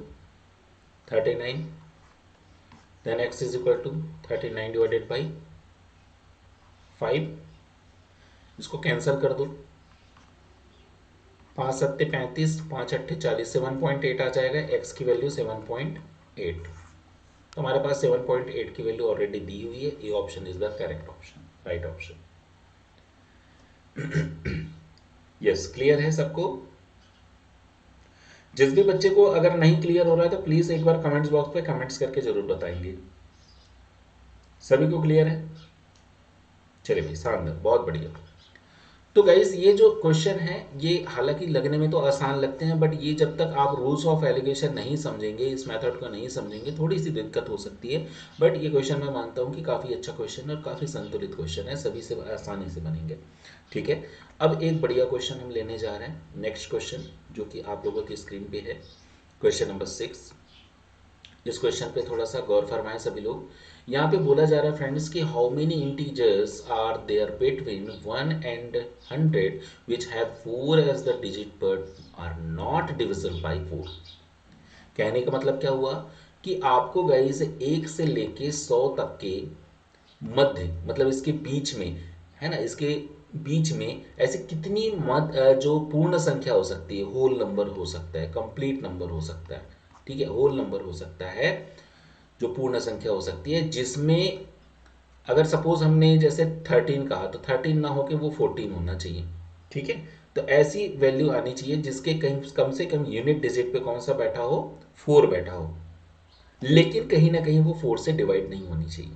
39, then x is equal to 39 divided by 5। इसको कैंसिल कर दो, 5 सत्ते 35, 5 अट्ठे 40, 7.8 आ जाएगा। x की वैल्यू 7.8, तो हमारे पास 7.8 की वैल्यू ऑलरेडी दी हुई है। A option is the correct option, right option. Yes, clear है सबको? जिस भी बच्चे को अगर नहीं क्लियर हो रहा है तो प्लीज एक बार कमेंट्स बॉक्स पे कमेंट्स करके जरूर बताएंगे। सभी को क्लियर है? चलिए भाई, शानदार, बहुत बढ़िया। तो गाइस ये जो क्वेश्चन है ये हालांकि लगने में तो आसान लगते हैं, बट ये जब तक आप रूल्स ऑफ एलिगेशन नहीं समझेंगे, इस मेथड को नहीं समझेंगे, थोड़ी सी दिक्कत हो सकती है। बट ये क्वेश्चन मैं मानता हूँ कि काफ़ी अच्छा क्वेश्चन है और काफ़ी संतुलित क्वेश्चन है, सभी से आसानी से बनेंगे। ठीक है, अब एक बढ़िया क्वेश्चन हम लेने जा रहे हैं, नेक्स्ट क्वेश्चन, जो कि आप लोगों की स्क्रीन पे है, क्वेश्चन नंबर 6। इस क्वेश्चन पे थोड़ा सा गौर फरमाएं सभी लोग। यहाँ पे बोला जा रहा है फ्रेंड्स कि how many integers are there between 1 and 100 which have 4 as the digit but are not divisible by 4। कहने का मतलब क्या हुआ कि आपको गाइस 1 से लेके 100 तक के मध्य, मतलब इसके बीच में, है ना, इसके बीच में ऐसे कितनी जो पूर्ण संख्या हो सकती है, होल नंबर हो सकता है, कंप्लीट नंबर हो सकता है, ठीक है, होल नंबर हो सकता है, जो पूर्ण संख्या हो सकती है, जिसमें अगर सपोज हमने जैसे 13 कहा तो 13 ना होके वो 14 होना चाहिए। ठीक है, तो ऐसी वैल्यू आनी चाहिए जिसके कहीं कम से कम यूनिट डिजिट पे कौन सा बैठा हो, 4 बैठा हो, लेकिन कहीं ना कहीं वो 4 से डिवाइड नहीं होनी चाहिए।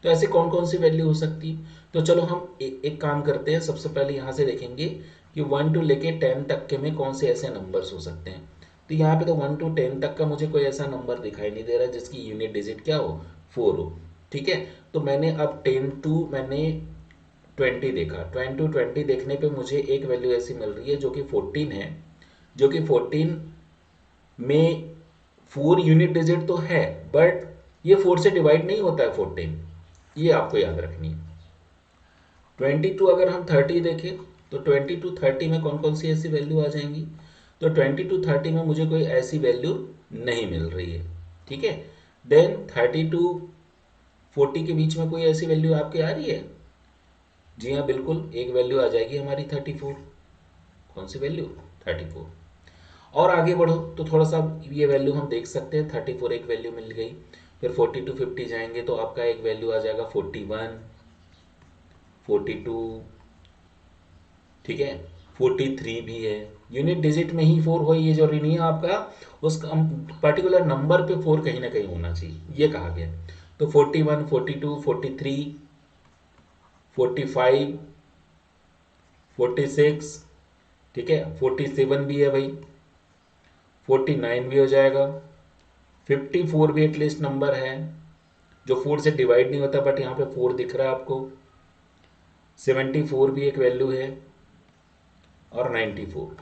तो ऐसे कौन कौन सी वैल्यू हो सकती है? तो चलो हम एक काम करते हैं, सबसे पहले यहाँ से देखेंगे कि 1 टू लेके 10 तक के में कौन से ऐसे नंबर्स हो सकते हैं। तो यहाँ पे तो 1 टू 10 तक का मुझे कोई ऐसा नंबर दिखाई नहीं दे रहा जिसकी यूनिट डिजिट क्या हो, 4 हो। ठीक है, तो मैंने अब 10 टू मैंने 20 देखा, 10 टू 20 देखने पे मुझे एक वैल्यू ऐसी मिल रही है जो कि 14 है, जो कि 14 में 4 यूनिट डिजिट तो है, बट ये 4 से डिवाइड नहीं होता है 14, ये आपको याद रखनी है। 22 अगर हम 30 देखें तो 20 टू 30 में कौन कौन सी ऐसी वैल्यू आ जाएंगी, तो 20 टू 30 में मुझे कोई ऐसी वैल्यू नहीं मिल रही है। ठीक है, देन 30 टू 40 के बीच में कोई ऐसी वैल्यू आपकी आ रही है? जी हाँ, बिल्कुल, एक वैल्यू आ जाएगी हमारी 34। कौन सी वैल्यू? 34। और आगे बढ़ो तो थोड़ा सा ये वैल्यू हम देख सकते हैं, 34 एक वैल्यू मिल गई। फिर 40 टू 50 जाएंगे तो आपका एक वैल्यू आ जाएगा 41, 42, ठीक है, 43 भी है। यूनिट डिजिट में ही 4 हो, ये जरूरी नहीं है आपका उस पर्टिकुलर नंबर पे 4 कहीं ना कहीं होना चाहिए, ये कहा गया। तो 41, 42, 43, 45, 46, ठीक है, 47 भी है भाई, 49 भी हो जाएगा, 54 भी एटलीस्ट नंबर है जो 4 से डिवाइड नहीं होता, बट यहाँ पे 4 दिख रहा है आपको। 74 भी एक वैल्यू है, और 94।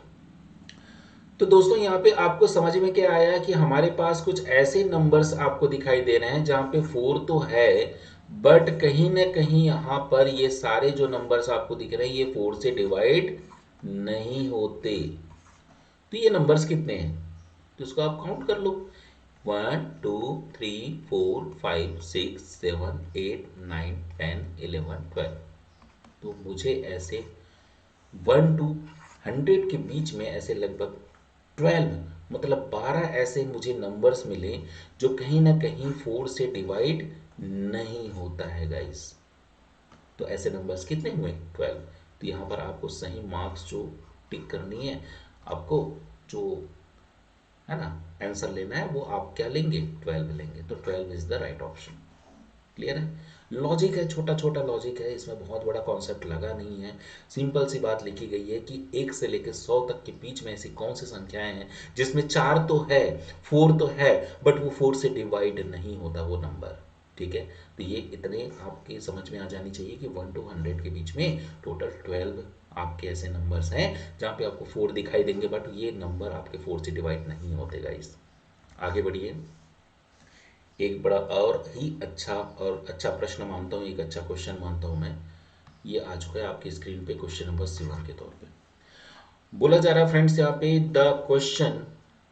तो दोस्तों यहाँ पे आपको समझ में क्या आया कि हमारे पास कुछ ऐसे नंबर्स आपको दिखाई दे रहे हैं जहाँ पे 4 तो है, बट कहीं ना कहीं यहाँ पर ये सारे जो नंबर्स आपको दिख रहे हैं ये 4 से डिवाइड नहीं होते। तो ये नंबर्स कितने हैं, तो इसको आप काउंट कर लो, 1 2 3 4 5 6 7 8 9 10 11 12। तो मुझे ऐसे 1 टू 100 के बीच में ऐसे लगभग 12, मतलब 12 ऐसे मुझे नंबर्स मिले जो कहीं ना कहीं 4 से डिवाइड नहीं होते। होता है गाइस। तो ऐसे नंबर्स कितने हुए 12। तो यहाँ पर आपको सही मार्क्स जो टिक करनी है, आपको जो है ना आंसर लेना है वो आप क्या लेंगे 12 लेंगे। तो 12 is the right option. Clear है। लॉजिक है, छोटा छोटा लॉजिक है, इसमें बहुत बड़ा कॉन्सेप्ट लगा नहीं है। सिंपल सी बात लिखी गई है कि 1 से लेकर 100 तक के बीच में ऐसी कौन सी संख्याएं हैं जिसमें 4 तो है, 4 तो है, बट वो 4 से डिवाइड नहीं होता वो नंबर। ठीक है। तो ये इतने आपके समझ में आ जानी चाहिए कि 1 to 100 के बीच में टोटल 12 आपके ऐसे नंबर्स हैं जहाँ पे आपको 4 दिखाई देंगे, बट ये नंबर आपके 4 से डिवाइड नहीं होते गाइस। आगे बढ़िए। एक बड़ा और ही अच्छा और अच्छा प्रश्न मानता हूँ, एक अच्छा क्वेश्चन मानता हूँ मैं। ये आ चुका है आपकी स्क्रीन पे क्वेश्चन नंबर 7 के तौर पे। बोला जा रहा है फ्रेंड्स यहाँ पे the question,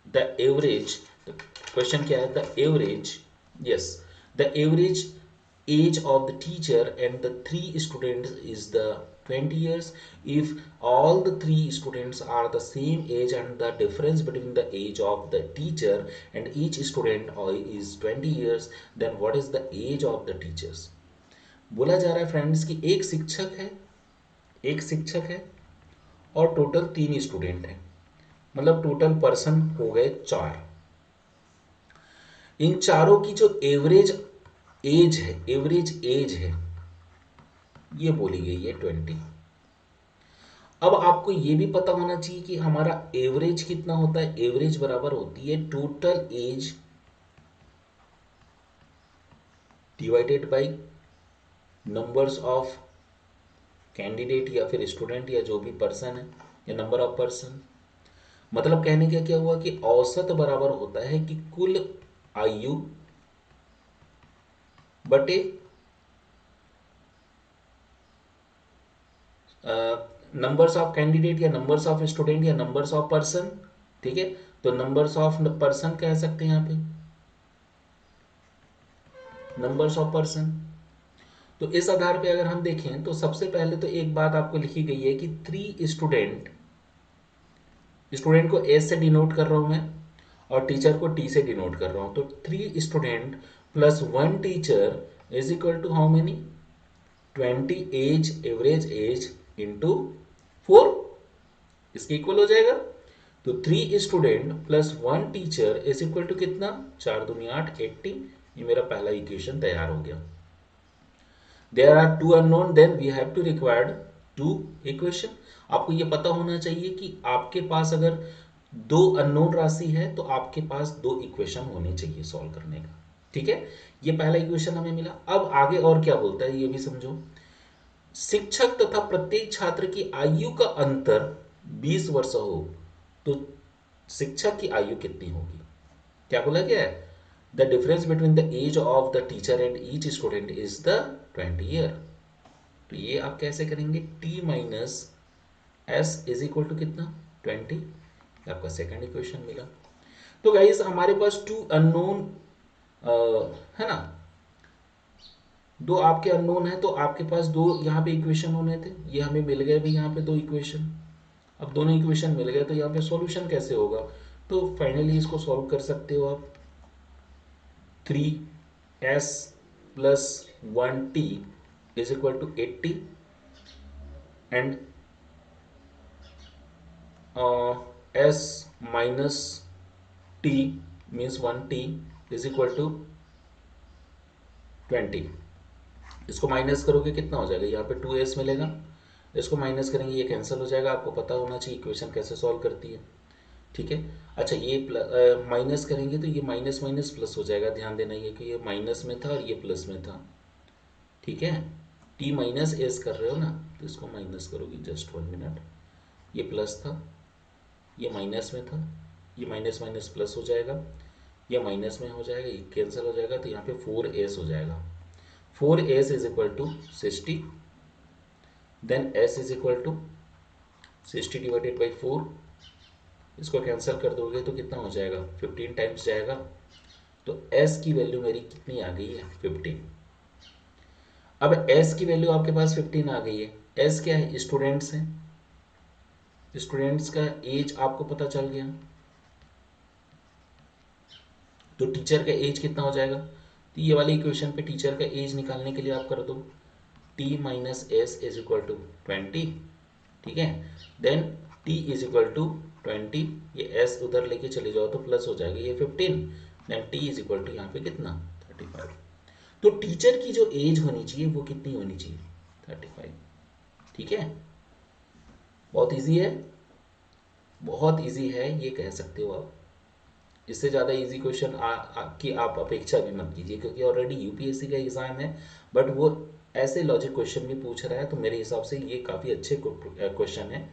the average, question क्या है, the average, yes, the average age of the teacher and the 3 students is the 20 years. If all the 3 students are the same age and the difference between the age of the teacher and each student is 20 years, then what is the age of the teachers? बोला जा रहा है friends कि एक शिक्षक है, एक शिक्षक है और टोटल 3 स्टूडेंट हैं, मतलब टोटल पर्सन हो गए 4। इन चारों की जो एवरेज एज है, एवरेज एज है, ये बोली गई है 20। अब आपको ये भी पता होना चाहिए कि हमारा एवरेज कितना होता है। एवरेज बराबर होती है total age divided by numbers of candidate या फिर स्टूडेंट या जो भी पर्सन है, या नंबर ऑफ पर्सन। मतलब कहने का क्या हुआ कि औसत बराबर होता है कि कुल आयु बटे नंबर्स ऑफ कैंडिडेट या नंबर्स ऑफ स्टूडेंट या नंबर्स ऑफ पर्सन। ठीक है। तो नंबर्स ऑफ पर्सन कह सकते हैं यहाँ पे, नंबर्स ऑफ पर्सन। तो इस आधार पे अगर हम देखें तो सबसे पहले तो एक बात आपको लिखी गई है कि 3 स्टूडेंट, स्टूडेंट को एस से डिनोट कर रहा हूं मैं और टीचर को टी से डिनोट कर रहा हूं। तो 3 student plus 1 teacher is equal to how many, 20 age, average age into 4, इसके इक्वल हो जाएगा। तो 3 student plus 1 teacher is equal to कितना, 4 दूनी 8, 80। ये मेरा पहला इक्वेशन तैयार हो गया। There are 2 unknown, then we have to required 2 equation. आपको ये पता होना चाहिए कि आपके पास अगर 2 अननोन राशि है तो आपके पास 2 इक्वेशन होने चाहिए सॉल्व करने का। ठीक है। ये पहला इक्वेशन हमें मिला। अब आगे और क्या बोलता है ये भी समझो। शिक्षक तथा प्रत्येक छात्र की आयु का अंतर 20 वर्ष हो तो शिक्षक की आयु कितनी होगी। क्या बोला गया है, the difference between the age of the teacher and each student is the 20 year. तो ये आप कैसे करेंगे, t minus S is equal to कितना 20। आपका सेकंड इक्वेशन मिला। तो गाइस हमारे पास 2 अननोन है ना, 2 आपके अननोन है, तो आपके पास 2 यहाँ पे इक्वेशन होने थे, ये हमें मिल गए भी यहाँ पे 2 इक्वेशन। अब दोनों इक्वेशन मिल गए तो यहाँ पे सॉल्यूशन कैसे होगा, तो फाइनली इसको सॉल्व कर सकते हो आप। 3s plus 1t is equal to 80 and s minus t means 1t is equal to 20। इसको माइनस करोगे कितना हो जाएगा, यहाँ पे 2s मिलेगा, इसको माइनस करेंगे ये कैंसिल हो जाएगा। आपको पता होना चाहिए इक्वेशन कैसे सॉल्व करती है। ठीक है। अच्छा ये माइनस करेंगे तो ये माइनस माइनस प्लस हो जाएगा। ध्यान देना ये कि ये माइनस में था और ये प्लस में था। ठीक है। t माइनस एस कर रहे हो ना, तो इसको माइनस करोगे, जस्ट 1 मिनट। ये प्लस था, ये माइनस में था, ये माइनस माइनस प्लस हो जाएगा, ये माइनस में हो जाएगा, ये कैंसिल हो जाएगा, तो यहाँ पे 4s हो जाएगा। 4s is equal to 60, then s is equal to 60 divided by 4। इसको कैंसिल कर दोगे तो कितना हो जाएगा, 15 टाइम्स जाएगा। तो s की वैल्यू मेरी कितनी आ गई है, 15। अब s की वैल्यू आपके पास 15 आ गई है। s क्या है, स्टूडेंट्स हैं, स्टूडेंट्स का एज आपको पता चल गया। तो टीचर का एज कितना हो जाएगा, तो ये वाली इक्वेशन पे टीचर का एज निकालने के लिए आप कर दो t minus S is equal to 20, ठीक है। Then t is equal to 20, ये s उधर लेके चले जाओ तो प्लस हो जाएगा ये 15, then t is equal to यहाँ पे कितना 35। तो टीचर की जो एज होनी चाहिए वो कितनी होनी चाहिए 35, ठीक है। बहुत इजी है, बहुत इजी है ये कह सकते हो आप। इससे ज़्यादा इजी क्वेश्चन की आप अपेक्षा भी मत कीजिए, क्योंकि ऑलरेडी यूपीएससी का एग्ज़ाम है, बट वो ऐसे लॉजिक क्वेश्चन भी पूछ रहा है, तो मेरे हिसाब से ये काफ़ी अच्छे क्वेश्चन है,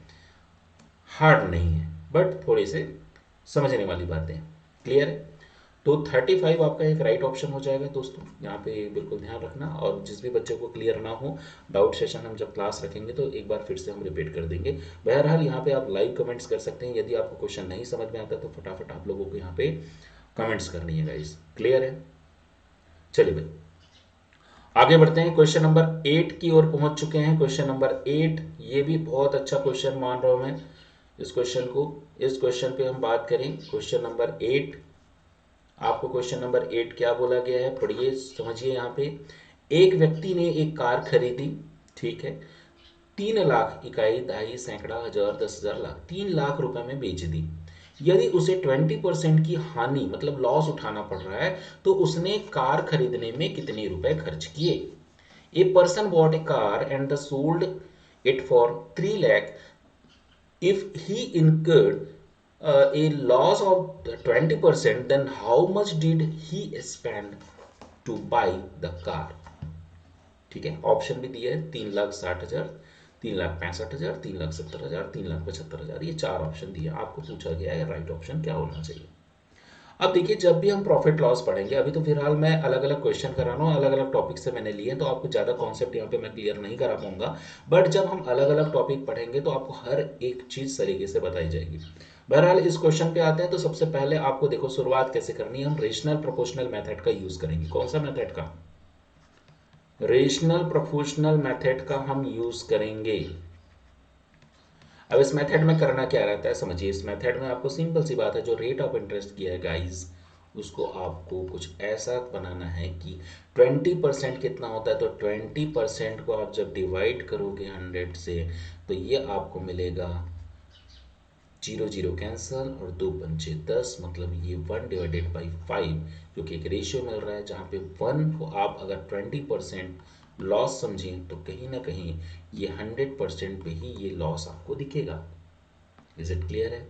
हार्ड नहीं है, बट थोड़े से समझने वाली बातें। क्लियर है। तो 35 आपका एक राइट ऑप्शन हो जाएगा दोस्तों, यहाँ पे बिल्कुल ध्यान रखना। और जिस भी बच्चे को क्लियर ना हो, डाउट सेशन हम जब क्लास रखेंगे तो एक बार फिर से हम रिपीट कर देंगे। बहरहाल यहाँ पे आप लाइव कमेंट्स कर सकते हैं, यदि आपको क्वेश्चन नहीं समझ में आता तो फटाफट आप लोगों को यहाँ पे कमेंट्स करनी है गाइस। क्लियर है। चलिए भाई आगे बढ़ते हैं, क्वेश्चन नंबर 8 की ओर पहुंच चुके हैं। क्वेश्चन नंबर 8, ये भी बहुत अच्छा क्वेश्चन मान रहा हूं मैं इस क्वेश्चन को। इस क्वेश्चन पे हम बात करें, क्वेश्चन नंबर 8। आपको क्वेश्चन नंबर 8 क्या बोला गया है, पढ़िए समझिए। यहाँ पे एक व्यक्ति ने एक कार खरीदी, ठीक है, 3 लाख, इकाई, दहाई, सैकड़ा, हजार, 10,000, लाख, 3 लाख रुपए में बेच दी। यदि उसे 20% की हानि मतलब लॉस उठाना पड़ रहा है तो उसने कार खरीदने में कितने रुपए खर्च किए। A person bot A car and the sold it for 3 lakh. If he incurred a loss of 20%, then how much did he spend to buy the car? ठीक है, ऑप्शन भी दिया है 3,60,000, 3,65,000, 3,70,000, 3,75,000, ये 4 ऑप्शन दिए। आपको पूछा गया है राइट ऑप्शन क्या होना चाहिए। अब देखिए, जब भी हम प्रॉफिट लॉस पढ़ेंगे, अभी तो फिलहाल मैं अलग अलग क्वेश्चन करा रहा हूँ, अलग अलग टॉपिक से मैंने लिए, तो आपको ज़्यादा कॉन्सेप्ट यहाँ पे मैं क्लियर नहीं करा पाऊंगा। बट जब हम अलग अलग टॉपिक पढ़ेंगे तो आपको हर एक चीज़ तरीके से बताई जाएगी। बहरहाल इस क्वेश्चन पे आते हैं, तो सबसे पहले आपको देखो शुरुआत कैसे करनी है। हम रेशनल प्रोपोर्शनल मेथड का यूज़ करेंगे। कौन सा मेथड का, रेशनल प्रोपोर्शनल मेथड का हम यूज़ करेंगे। अब इस मेथड में करना क्या रहता है समझिए। इस मेथड में आपको सिंपल सी बात है, जो रेट ऑफ इंटरेस्ट किया है गाइस, उसको आपको कुछ ऐसा बनाना है कि 20% कितना होता है, तो 20% को आप जब डिवाइड करोगे 100 से तो ये आपको मिलेगा 0 0 कैंसल और 2 पंचे 10, मतलब ये 1/5, जो कि एक रेशियो मिल रहा है, जहाँ पे 1 को आप अगर 20% लॉस समझें तो कहीं ना कहीं ये 100% पे ही ये लॉस आपको दिखेगा। इज इट क्लियर है।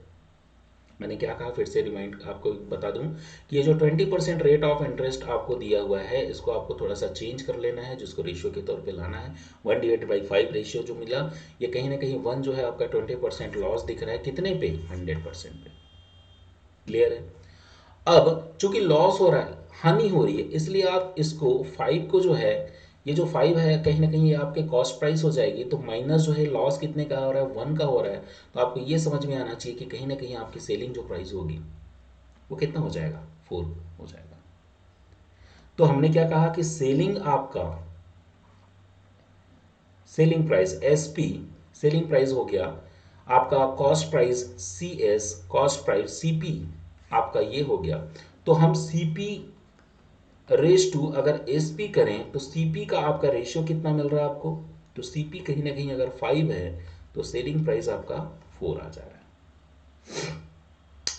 मैंने क्या कहा, फिर से रिमाइंड आपको बता दूं कि ये जो 20% रेट ऑफ इंटरेस्ट आपको दिया हुआ है, इसको आपको थोड़ा सा चेंज कर लेना है, जिसको रेशियो के तौर पे लाना है। 1/5 रेशियो जो मिला, ये कहीं ना कहीं 1 जो है आपका 20% लॉस दिख रहा है, कितने पे, 100% पे। क्लियर है। अब चूंकि लॉस हो रहा है, हानि हो रही है, इसलिए आप इसको 5 को जो है, ये जो 5 है कहीं ना कहीं ये आपके कॉस्ट प्राइस हो जाएगी, तो माइनस जो है लॉस कितने का हो रहा है, 1 का हो रहा है। तो आपको ये समझ में आना चाहिए कि कहीं ना कहीं आपकी सेलिंग जो प्राइस होगी वो कितना हो जाएगा, 4 हो जाएगा। तो हमने क्या कहा कि सेलिंग आपका, selling price SP, selling price हो गया आपका, cost price CS, cost price CP आपका ये हो गया। तो हम सीपी रेस टू अगर एस पी करें तो सी पी का आपका रेशियो कितना मिल रहा है आपको, तो सी पी कहीं ना कहीं अगर 5 है तो सेलिंग प्राइस आपका 4 आ जा रहा है।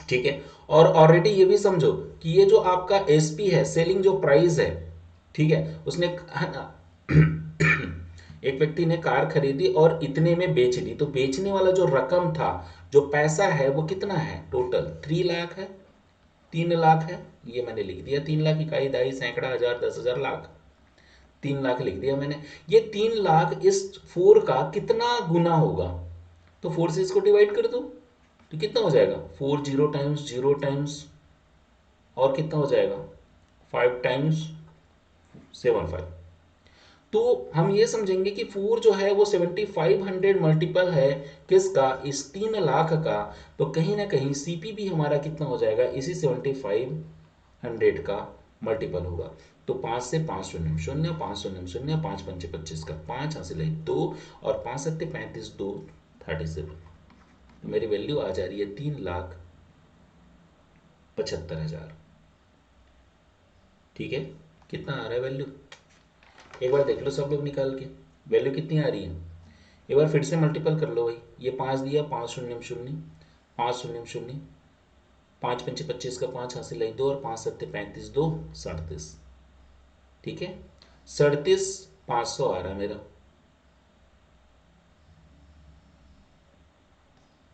ठीक है। और ऑलरेडी ये भी समझो कि ये जो आपका एस पी है, सेलिंग जो प्राइस है, ठीक है, उसने है ना एक व्यक्ति ने कार खरीदी और इतने में बेच दी, तो बेचने वाला जो रकम था, जो पैसा है, वो कितना है, टोटल 3 लाख है, 3 लाख है, ये मैंने लिख दिया। 3 लाख, इकाई, दहाई, सैकड़ा, हजार, 10,000, लाख, 3 लाख लिख दिया मैंने। ये 3 लाख इस 4 का कितना गुना होगा, तो 4 से इसको डिवाइड कर दो, तो कितना हो जाएगा, 4 0 टाइम्स 0 टाइम्स, और कितना हो जाएगा 5 टाइम्स 75। तो हम ये समझेंगे कि 4 जो है वो 7500 मल्टीपल है किसका, इस 3 लाख का। तो कहीं ना कहीं सीपी भी हमारा कितना हो जाएगा, इसी 7500 का मल्टीपल होगा। तो 5 से 5 शून्य शून्य, 5 शून्य शून्य, 5 पंचे 25 का 5, हासिल है 2, और 5 सत्ते 35, 2 37। तो मेरी वैल्यू आ जा रही है 3,75,000। ठीक है। कितना आ रहा है वैल्यू, एक बार देख लो सब लोग निकाल के, वैल्यू कितनी आ रही है। एक बार फिर से मल्टीपल कर लो भाई, ये 5 दिया, 5 शून्य शून्य, 5 शून्य शून्य, 5 पंचे 25 का 5 हासिल है 2 और 5 सत्ते 35, 2 37। ठीक है, 37,500 आ रहा है मेरा।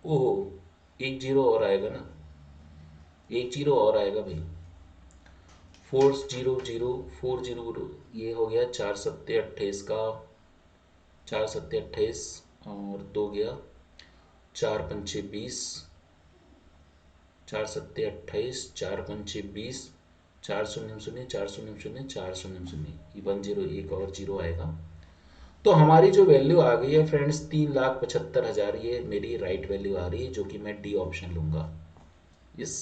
ओहो, एक जीरो और आएगा ना, एक जीरो और आएगा भाई, 400, 400, ये हो गया 4 सत्ते 28 का, 4 सत्ते 28 और 2 गया, 4 पंचे 20, 4 सत्ते 28, 4 पंचे 20, 4 शून्य शून्य, 4 शून्य शून्य, 4 शून्य शून्य, ये 10, एक और जीरो आएगा। तो हमारी जो वैल्यू आ गई है फ्रेंड्स 3,75,000, ये मेरी राइट वैल्यू आ रही है, जो कि मैं डी ऑप्शन लूंगा। इस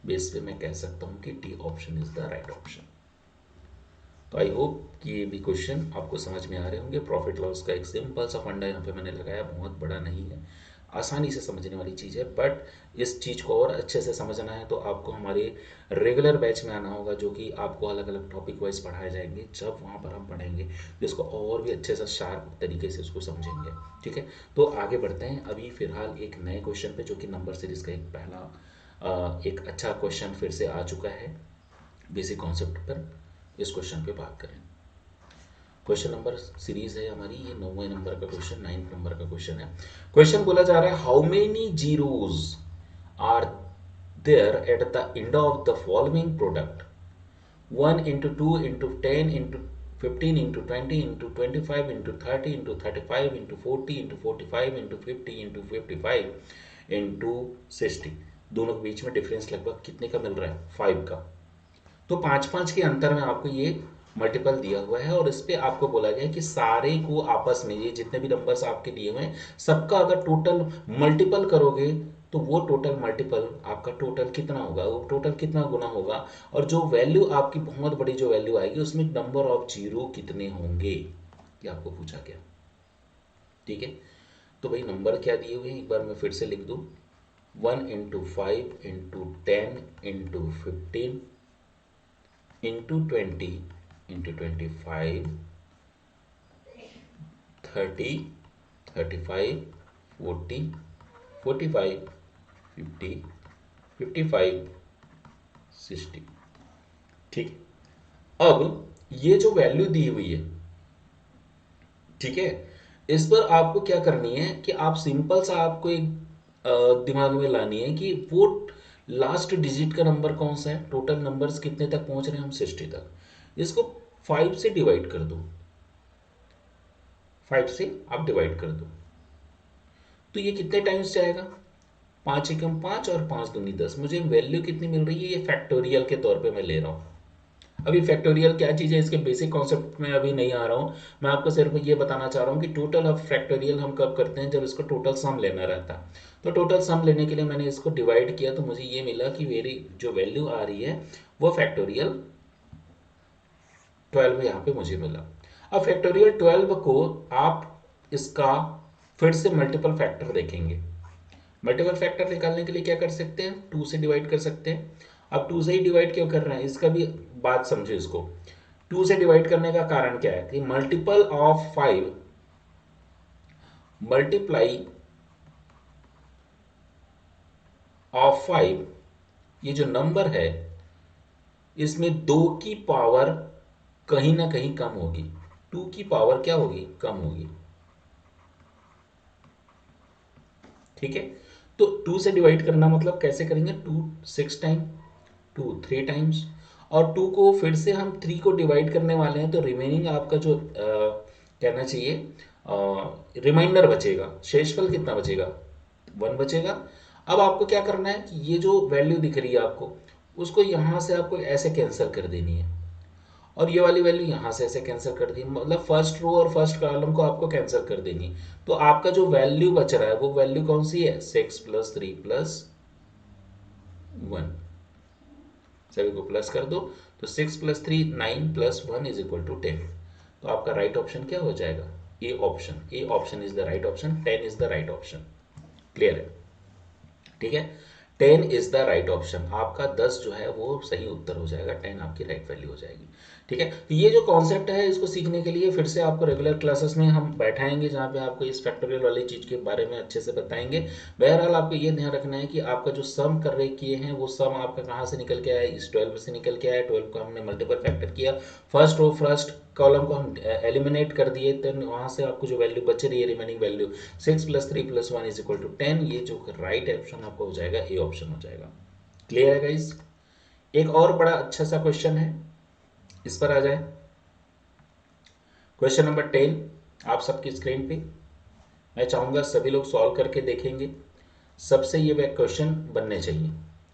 बेस पे मैं कह सकता हूं कि D option is the right option. तो आई होप कि ये भी क्वेश्चन आपको समझ में आ रहे होंगे। प्रॉफिट लॉस का एक सिंपल सा फंडा यहाँ पे मैंने लगाया, बहुत बड़ा नहीं है, आसानी से समझने वाली चीज़ है। बट इस चीज़ को और अच्छे से समझना है तो आपको हमारे रेगुलर बैच में आना होगा, जो कि आपको अलग अलग टॉपिक वाइज पढ़ाए जाएंगे। जब वहाँ पर हम पढ़ेंगे तो इसको और भी अच्छे से शार्प तरीके से उसको समझेंगे। ठीक है, तो आगे बढ़ते हैं। अभी फिलहाल एक नए क्वेश्चन पे, जो कि नंबर सीरीज का एक पहला एक अच्छा क्वेश्चन फिर से आ चुका है बेसिक कॉन्सेप्ट पर, इस क्वेश्चन पे बात करें। क्वेश्चन नंबर सीरीज है हमारी, ये 9वें नंबर का क्वेश्चन, 9th नंबर का क्वेश्चन है। क्वेश्चन बोला जा रहा है, how many zeros are there at the end of the following product, 1 into 2 into 10 into 15 into 20 into 25 into 30 into 35 into 40 into 45 into 50 into 55 into 60। दोनों के बीच में डिफरेंस लगभग कितने का मिल रहा है, 5 का। तो 5-5 के अंतर में आपको ये मल्टीपल दिया हुआ है, और इस पे आपको बोला गया है कि सारे को आपस में, ये जितने भी नंबर्स आपके दिए हुए हैं सबका अगर टोटल मल्टीपल करोगे तो वो टोटल मल्टीपल आपका टोटल कितना होगा, वो टोटल कितना गुना होगा, और जो वैल्यू आपकी बहुत बड़ी जो वैल्यू आएगी उसमें नंबर ऑफ जीरो कितने होंगे, ये आपको पूछा गया। ठीक है, तो भाई नंबर क्या दिए हुए हैं एक बार मैं फिर से लिख दूं, 1 into 5 into 10 into 15 into 20 into 25 30 35 40 45 50 55 60। ठीक, अब ये जो वैल्यू दी हुई है, ठीक है, इस पर आपको क्या करनी है कि आप सिंपल सा आपको एक दिमाग में लानी है कि वो लास्ट डिजिट का नंबर कौन सा है, टोटल नंबर्स कितने तक पहुंच रहे हैं हम, 60 तक। इसको 5 से डिवाइड कर दो, 5 से आप डिवाइड कर दो, तो ये कितने टाइम्स जाएगा, 5 एकम 5 और 5 दूनी 10। मुझे वैल्यू कितनी मिल रही है, ये फैक्टोरियल के तौर पे मैं ले रहा हूँ। अभी फैक्टोरियल क्या चीज़ है, इसके बेसिक कॉन्सेप्ट में अभी नहीं आ रहा हूँ, मैं आपको सिर्फ ये बताना चाह रहा हूँ कि टोटल ऑफ फैक्टोरियल हम कब करते हैं, जब इसको टोटल सम लेना रहता है। तो टोटल सम लेने के लिए मैंने इसको डिवाइड किया, तो मुझे ये मिला कि मेरी जो वैल्यू आ रही है वो फैक्टोरियल 12 यहाँ पे मुझे मिला। अब फैक्टोरियल 12 को आप इसका फिर से मल्टीपल फैक्टर देखेंगे। मल्टीपल फैक्टर निकालने के लिए क्या कर सकते हैं, 2 से डिवाइड कर सकते हैं। अब 2 से ही डिवाइड क्यों कर रहे हैं, इसका भी बात समझो। इसको 2 से डिवाइड करने का कारण क्या है कि मल्टीपल ऑफ 5 मल्टीप्लाई ऑफ 5, ये जो नंबर है इसमें 2 की पावर कहीं ना कहीं कम होगी, 2 की पावर क्या होगी, कम होगी। ठीक है, तो 2 से डिवाइड करना मतलब कैसे करेंगे, 2 6 टाइम, 2 3 टाइम्स, और 2 को फिर से हम 3 को डिवाइड करने वाले हैं, तो रिमेनिंग आपका जो कहना चाहिए रिमाइंडर बचेगा, शेषफल कितना बचेगा, 1 बचेगा। अब आपको क्या करना है कि ये जो वैल्यू दिख रही है आपको, उसको यहाँ से आपको ऐसे कैंसिल कर देनी है, और ये वाली वैल्यू यहाँ से ऐसे कैंसिल कर दी, मतलब फर्स्ट रो और फर्स्ट कॉलम को आपको कैंसिल कर देनी। तो आपका जो वैल्यू बच रहा है वो वैल्यू कौन सी है, 6 + 3 + 1, सभी को प्लस कर दो, तो 6 + 3 9 + 1 = 10। तो आपका राइट ऑप्शन क्या हो जाएगा, A option. A option is the right option, 10 is the right option. Clear है, ठीक है। 10 इज द राइट ऑप्शन। आपका 10 जो है वो सही उत्तर हो जाएगा, 10 आपकी राइट वैल्यू हो जाएगी। ठीक है, तो ये जो कॉन्सेप्ट है इसको सीखने के लिए फिर से आपको रेगुलर क्लासेस में हम बैठाएंगे, जहाँ पे आपको इस फैक्टोरियल वाली चीज़ के बारे में अच्छे से बताएंगे। बहरहाल आपको ये ध्यान रखना है कि आपका जो सम कर रहे किए हैं वो सम आपका कहाँ से निकल के आया, इस 12 से निकल के आया। 12 को हमने मल्टीपल फैक्टर किया, फर्स्ट रो फर्स्ट कॉलम को हम एलिमिनेट कर दिए, देन वहाँ से आपको जो वैल्यू बच रही है रिमेनिंग वैल्यू 6 + 3 + 1 = 10। ये जो राइट ऑप्शन आपका हो जाएगा, ए ऑप्शन हो जाएगा। क्लियर है गाइस? एक और बड़ा अच्छा सा क्वेश्चन है, इस पर आ जाए। क्वेश्चन नंबर 10 आप सबकी स्क्रीन पे, मैं चाहूंगा सभी लोग सॉल्व करके देखेंगे। सबसे ये क्वेश्चन बनने चाहिए।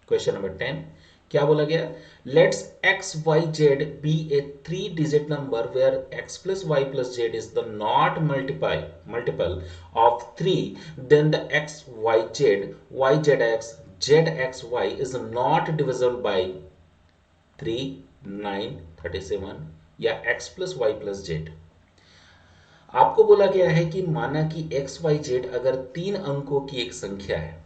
क्वेश्चन नंबर 10 क्या बोला गया? Let's X Y Z be a 3 digit number where X plus Y plus Z is the not multiple of 3, then the X Y Z X Z X Y is not divisible by 3, 9, 37 या X plus Y plus Z. आपको बोला गया है कि माना कि x Y Z अगर 3 अंकों की एक संख्या है,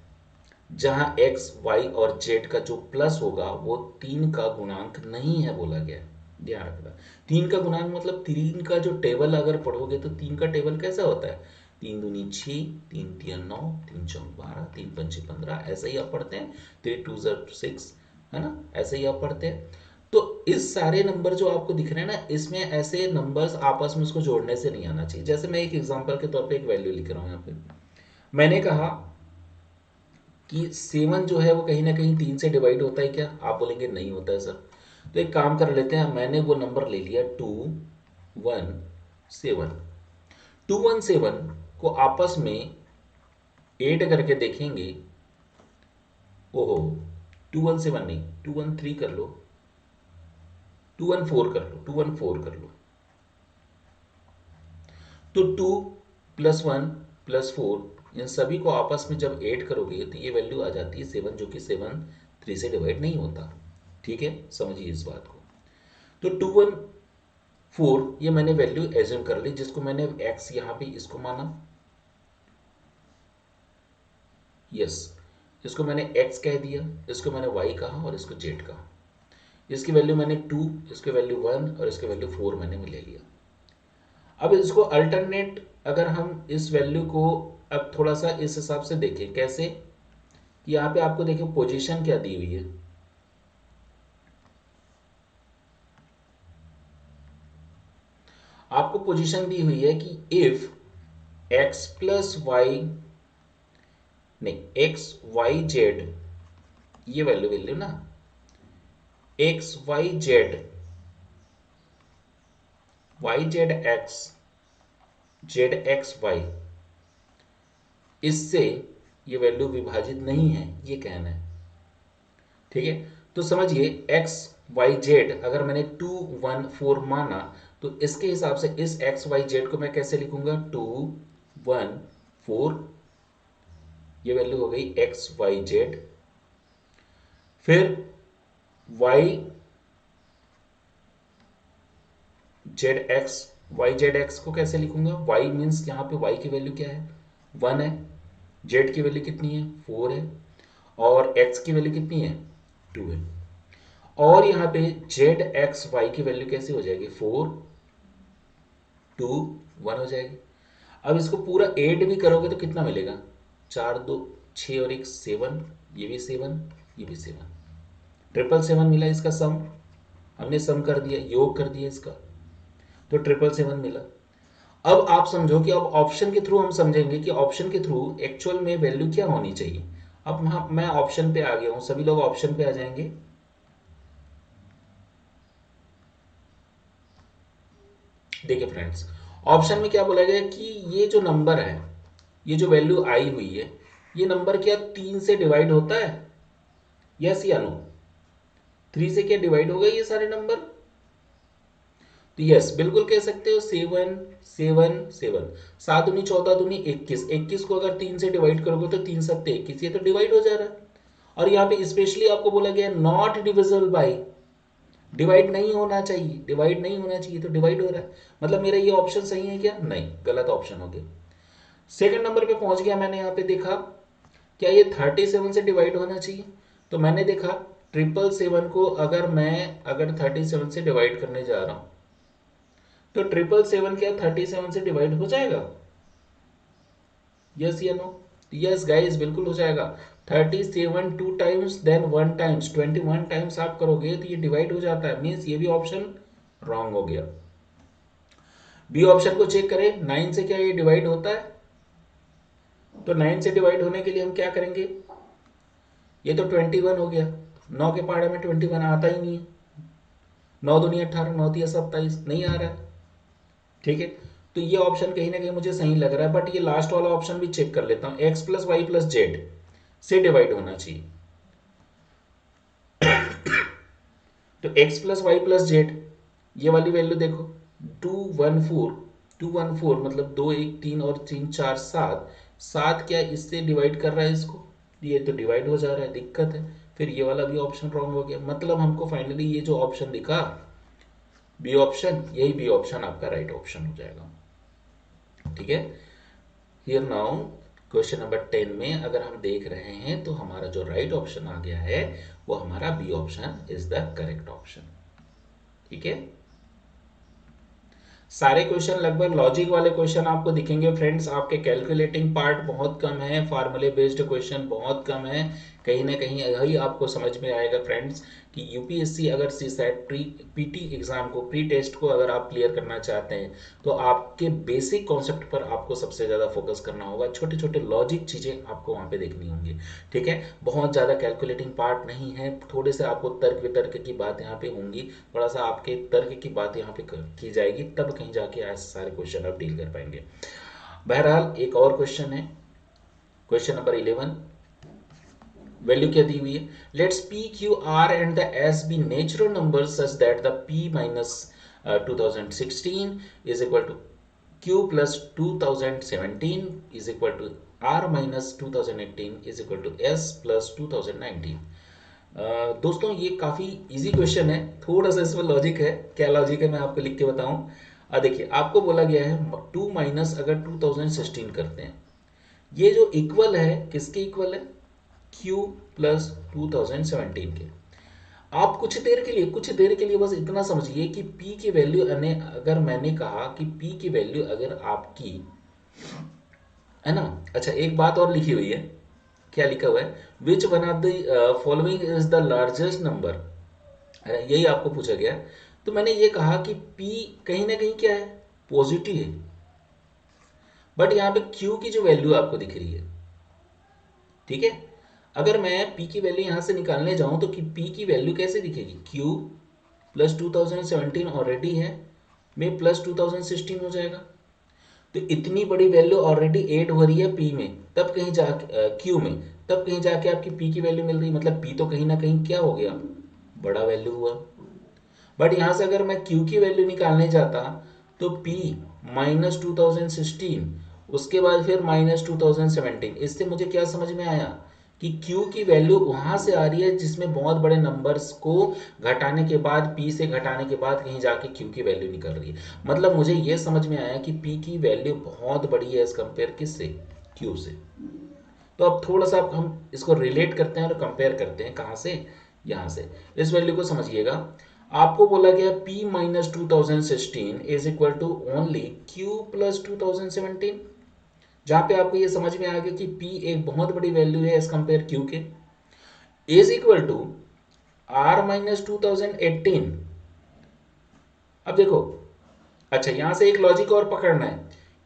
जहां एक्स वाई और जेड का जो प्लस होगा वो 3 का गुणांक नहीं है बोला गया। ध्यान रखना, 3 का गुणांक मतलब 3 का जो टेबल अगर पढ़ोगे तो 3 का टेबल कैसा होता है? 3 दूनी 6, 3 तिया 9, 3 चौक 12, 3 पंचे 15, ऐसे ही आप पढ़ते हैं। 3 2 6, है ना, ऐसे ही आप पढ़ते हैं। तो इस सारे नंबर जो आपको दिख रहे हैं ना, इसमें ऐसे नंबर्स आपस में उसको जोड़ने से नहीं आना चाहिए। जैसे मैं एक एग्जांपल के तौर पे एक वैल्यू लिख रहा हूं यहाँ पे, मैंने कहा कि 7 जो है वो कहीं ना कहीं 3 से डिवाइड होता है क्या? आप बोलेंगे नहीं होता है सर। तो एक काम कर लेते हैं, मैंने वो नंबर ले लिया 217। 217 को आपस में ऐड करके देखेंगे। ओहो, 217 नहीं, 213 कर लो, 214 कर लो, 214 कर लो। तो 2 + 1 + 4 इन सभी को आपस में जब ऐड करोगे तो ये वैल्यू आ जाती है 7, जो कि 7 3 से डिवाइड नहीं होता। ठीक है, समझिए इस बात को। तो 214 ये मैंने वैल्यू एज्यूम कर ली, जिसको मैंने x यहाँ पे इसको माना। यस, इसको मैंने x कह दिया, इसको मैंने y कहा और इसको z कहा। इसकी वैल्यू मैंने 2, इसकी वैल्यू 1 और इसकी वैल्यू 4 मैंने ले लिया। अब इसको अल्टरनेट अगर हम इस वैल्यू को अब थोड़ा सा इस हिसाब से देखें, कैसे कि यहाँ पे आपको देखिए पोजीशन क्या दी हुई है। आपको पोजीशन दी हुई है कि इफ x प्लस वाई नहीं एक्स वाई जेड, ये वैल्यू ना, X Y Z X Z X Y, इससे ये वैल्यू विभाजित नहीं है, ये कहना है। ठीक है, तो समझिए एक्स वाई जेड अगर मैंने 214 माना, तो इसके हिसाब से इस एक्स वाई जेड को मैं कैसे लिखूंगा? 214, ये वैल्यू हो गई एक्स वाई जेड। फिर वाई जेड एक्स को कैसे लिखूंगा? वाई मीन्स यहां पे वाई की वैल्यू क्या है? 1 है। जेड की वैल्यू कितनी है? 4 है। और एक्स की वैल्यू कितनी है? 2 है। और यहाँ पे जेड एक्स वाई की वैल्यू कैसे हो जाएगी? 4 2 1 हो जाएगी। अब इसको पूरा ऐड भी करोगे तो कितना मिलेगा? 4 2 6 और 1 7, ये भी 7, ये भी 7, 777 मिला इसका सम। हमने सम कर दिया, योग कर दिया इसका, तो 777 मिला। अब आप समझो कि अब ऑप्शन के थ्रू हम समझेंगे कि ऑप्शन के थ्रू एक्चुअल में वैल्यू क्या होनी चाहिए। अब मैं ऑप्शन पे आ गया हूं, सभी लोग ऑप्शन पे आ जाएंगे। देखिए फ्रेंड्स, ऑप्शन में क्या बोला गया कि ये जो नंबर है, ये जो वैल्यू आई हुई है, ये नंबर क्या 3 से डिवाइड होता है? यस या नो? 3 से क्या डिवाइड होगा ये सारे नंबर? तो यस, बिल्कुल कह सकते हो। 7 7 7, 7 दूनी 14 दूनी 21, 21 को अगर 3 से डिवाइड करोगे तो 3 7 21, ये तो डिवाइड हो जा रहा है। और यहाँ पे स्पेशली आपको बोला गया नॉट डिविजिबल बाई, डिवाइड नहीं होना चाहिए, डिवाइड नहीं होना चाहिए, तो डिवाइड हो रहा है। मतलब मेरा ये ऑप्शन सही है क्या? नहीं, गलत ऑप्शन हो गया। सेकंड नंबर पे पहुंच गया, मैंने यहाँ पे देखा क्या ये 37 से डिवाइड होना चाहिए? तो मैंने देखा 777 को अगर 37 से डिवाइड करने जा रहा हूं तो 777 क्या 37 से डिवाइड हो जाएगा? यस या नो? यस गाइस, बिल्कुल हो जाएगा। 37 two times then 1 times 21 times आप करोगे तो ये डिवाइड हो जाता है, मीन्स ये भी ऑप्शन रॉन्ग हो गया। बी ऑप्शन को चेक करें, 9 से क्या ये डिवाइड होता है? तो 9 से डिवाइड होने के लिए हम क्या करेंगे? ये तो 21 हो गया, 9 के पहाड़े में 21 आता ही नहीं है। 9 दूनी 18, 9 तिया 27, नहीं आ रहा है। ठीक है, तो ये ऑप्शन कहीं ना कहीं मुझे सही लग रहा है, बट ये लास्ट वाला ऑप्शन भी चेक कर लेता हूँ। X plus Y plus Z से डिवाइड होना चाहिए। तो x plus Y plus Z, ये वाली वैल्यू देखो 214 मतलब 2 1 3 और 3 4 7, 7 क्या इससे डिवाइड कर रहा है इसको? ये तो डिवाइड हो जा रहा है, दिक्कत है। फिर ये वाला भी ऑप्शन रॉन्ग हो गया, मतलब हमको फाइनली ये जो ऑप्शन दिखा बी ऑप्शन, यही बी ऑप्शन आपका राइट ऑप्शन हो जाएगा। ठीक है, हियर नाउ क्वेश्चन नंबर 10 में अगर हम देख रहे हैं तो हमारा जो राइट ऑप्शन आ गया है वो हमारा B option is the correct option. ठीक है, सारे क्वेश्चन लगभग लॉजिक वाले क्वेश्चन आपको दिखेंगे फ्रेंड्स। आपके कैलकुलेटिंग पार्ट बहुत कम है, फार्मूले बेस्ड क्वेश्चन बहुत कम है। कहीं ना कहीं यही आपको समझ में आएगा फ्रेंड्स कि यूपीएससी अगर सी सेट पीटी एग्जाम को, प्री टेस्ट को अगर आप क्लियर करना चाहते हैं तो आपके बेसिक कॉन्सेप्ट पर आपको सबसे ज़्यादा फोकस करना होगा। छोटे छोटे लॉजिक चीज़ें आपको वहाँ पे देखनी होंगी। ठीक है, बहुत ज़्यादा कैलकुलेटिंग पार्ट नहीं है, थोड़े से आपको तर्क वितर्क की बात यहाँ पे होंगी, थोड़ा सा आपके तर्क की बात यहाँ पे की जाएगी, तब कहीं जाके ऐसे सारे क्वेश्चन आप डील कर पाएंगे। बहरहाल एक और क्वेश्चन है, क्वेश्चन नंबर 11। वैल्यू क्या दी हुई है? Let's P Q R and the S be natural numbers such that the P minus 2016 is equal to q plus 2017 is equal to r minus 2018 is equal to s plus 2019। दोस्तों ये काफ़ी easy question है, थोड़ा सा इसमें logic है। क्या logic है मैं आपको लिख के बताऊं। देखिए, आपको बोला गया है 2 माइनस अगर 2016 करते हैं, ये जो इक्वल है किसके इक्वल है? q प्लस 2017 के। आप कुछ देर के लिए बस इतना समझिए कि p की वैल्यू, अगर मैंने कहा कि p की वैल्यू अगर आपकी है ना। अच्छा, एक बात और लिखी हुई है, क्या लिखा हुआ है? Which one of the following is the largest number, यही आपको पूछा गया। तो मैंने ये कहा कि p कहीं ना कहीं क्या है? पॉजिटिव है, बट यहाँ पे q की जो वैल्यू आपको दिख रही है, ठीक है, अगर मैं p की वैल्यू यहाँ से निकालने जाऊँ तो कि p की वैल्यू कैसे दिखेगी? q प्लस 2017 ऑलरेडी है, में प्लस 2016 हो जाएगा। तो इतनी बड़ी वैल्यू ऑलरेडी ऐड हो रही है p में, तब कहीं जाके q में, तब कहीं जाके आपकी p की वैल्यू मिल रही है, मतलब p तो कहीं ना कहीं क्या हो गया? बड़ा वैल्यू हुआ। बट यहाँ से अगर मैं q की वैल्यू निकालने जाता तो p माइनस 2016, उसके बाद फिर माइनस 2017, इससे मुझे क्या समझ में आया कि q की वैल्यू वहां से आ रही है जिसमें बहुत बड़े नंबर्स को घटाने के बाद, p से घटाने के बाद कहीं जाके q की वैल्यू निकल रही है। मतलब मुझे ये समझ में आया कि p की वैल्यू बहुत बड़ी है एज कंपेयर किससे? q से। तो अब थोड़ा सा हम इसको रिलेट करते हैं और कंपेयर करते हैं, कहाँ से? यहाँ से। इस वैल्यू को समझिएगा, आपको बोला गया p minus 2016 is equal to only q plus 2017, जहाँ पे आपको ये समझ में आ गया कि p एक बहुत बड़ी वैल्यू है एज कंपेयर q के, is equal to r minus 2018। अब देखो, अच्छा यहाँ से एक लॉजिक और पकड़ना है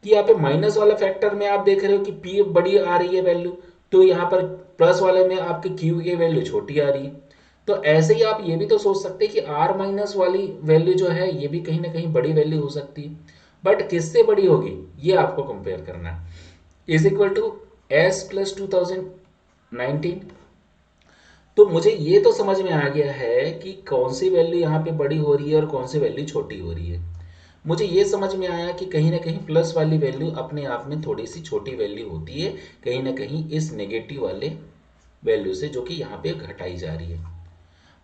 कि यहाँ पे माइनस वाला फैक्टर में आप देख रहे हो कि p बड़ी आ रही है वैल्यू, तो यहाँ पर प्लस वाले में आपके q की वैल्यू छोटी आ रही है। तो ऐसे ही आप ये भी तो सोच सकते हैं कि r माइनस वाली वैल्यू जो है ये भी कहीं ना कहीं बड़ी वैल्यू हो सकती है, बट किससे बड़ी होगी ये आपको कंपेयर करना है। Is equal to s plus 2019। तो मुझे ये तो समझ में आ गया है कि कौन सी वैल्यू यहाँ पे बड़ी हो रही है और कौन सी वैल्यू छोटी हो रही है। मुझे ये समझ में आया कि कहीं ना कहीं प्लस वाली वैल्यू अपने आप में थोड़ी सी छोटी वैल्यू होती है, कहीं ना कहीं इस नेगेटिव वाले वैल्यू से जो कि यहाँ पे घटाई जा रही है।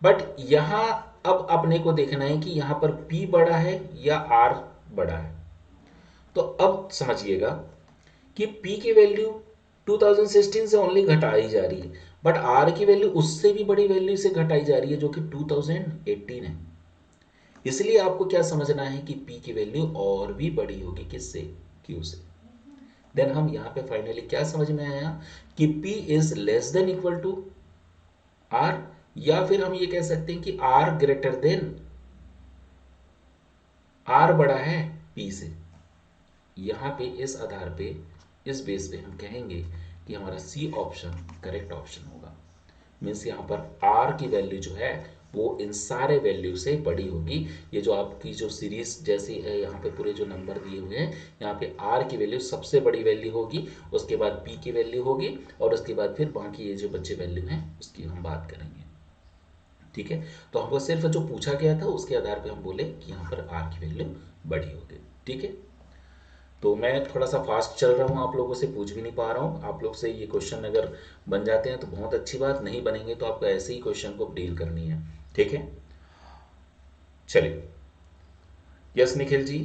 बट यहाँ अब अपने को देखना है कि यहाँ पर P बड़ा है या R बड़ा है। तो अब समझिएगा कि P की वैल्यू 2016 से ओनली घटाई जा रही है, बट आर की वैल्यू उससे भी बड़ी वैल्यू से घटाई जा रही है जो कि 2018 है। इसलिए आपको क्या समझना है कि पी की वैल्यू और भी बड़ी होगी किससे, क्यू से। देन हम यहां पे फाइनली क्या समझ में आया कि P is less than equal to R, या फिर हम ये कह सकते हैं कि आर ग्रेटर देन, आर बड़ा है पी से। यहां पे इस आधार पे, इस बेस पे हम कहेंगे कि हमारा सी ऑप्शन करेक्ट ऑप्शन होगा। मीन्स यहाँ पर आर की वैल्यू जो है वो इन सारे वैल्यू से बड़ी होगी। ये जो आपकी जो सीरीज जैसी है, यहाँ पे पूरे जो नंबर दिए हुए हैं, यहाँ पे आर की वैल्यू सबसे बड़ी वैल्यू होगी, उसके बाद पी की वैल्यू होगी, और उसके बाद फिर बाकी ये जो बच्चे वैल्यू हैं उसकी हम बात करेंगे। ठीक है, तो हमको सिर्फ जो पूछा गया था उसके आधार पर हम बोले कि यहाँ पर आर की वैल्यू बड़ी होगी। ठीक है, तो मैं थोड़ा सा फास्ट चल रहा हूँ, आप लोगों से पूछ भी नहीं पा रहा हूँ। आप लोग से ये क्वेश्चन अगर बन जाते हैं तो बहुत अच्छी बात, नहीं बनेंगे तो आपको ऐसे ही क्वेश्चन को डील करनी है। ठीक है, चलिए। यस निखिल जी,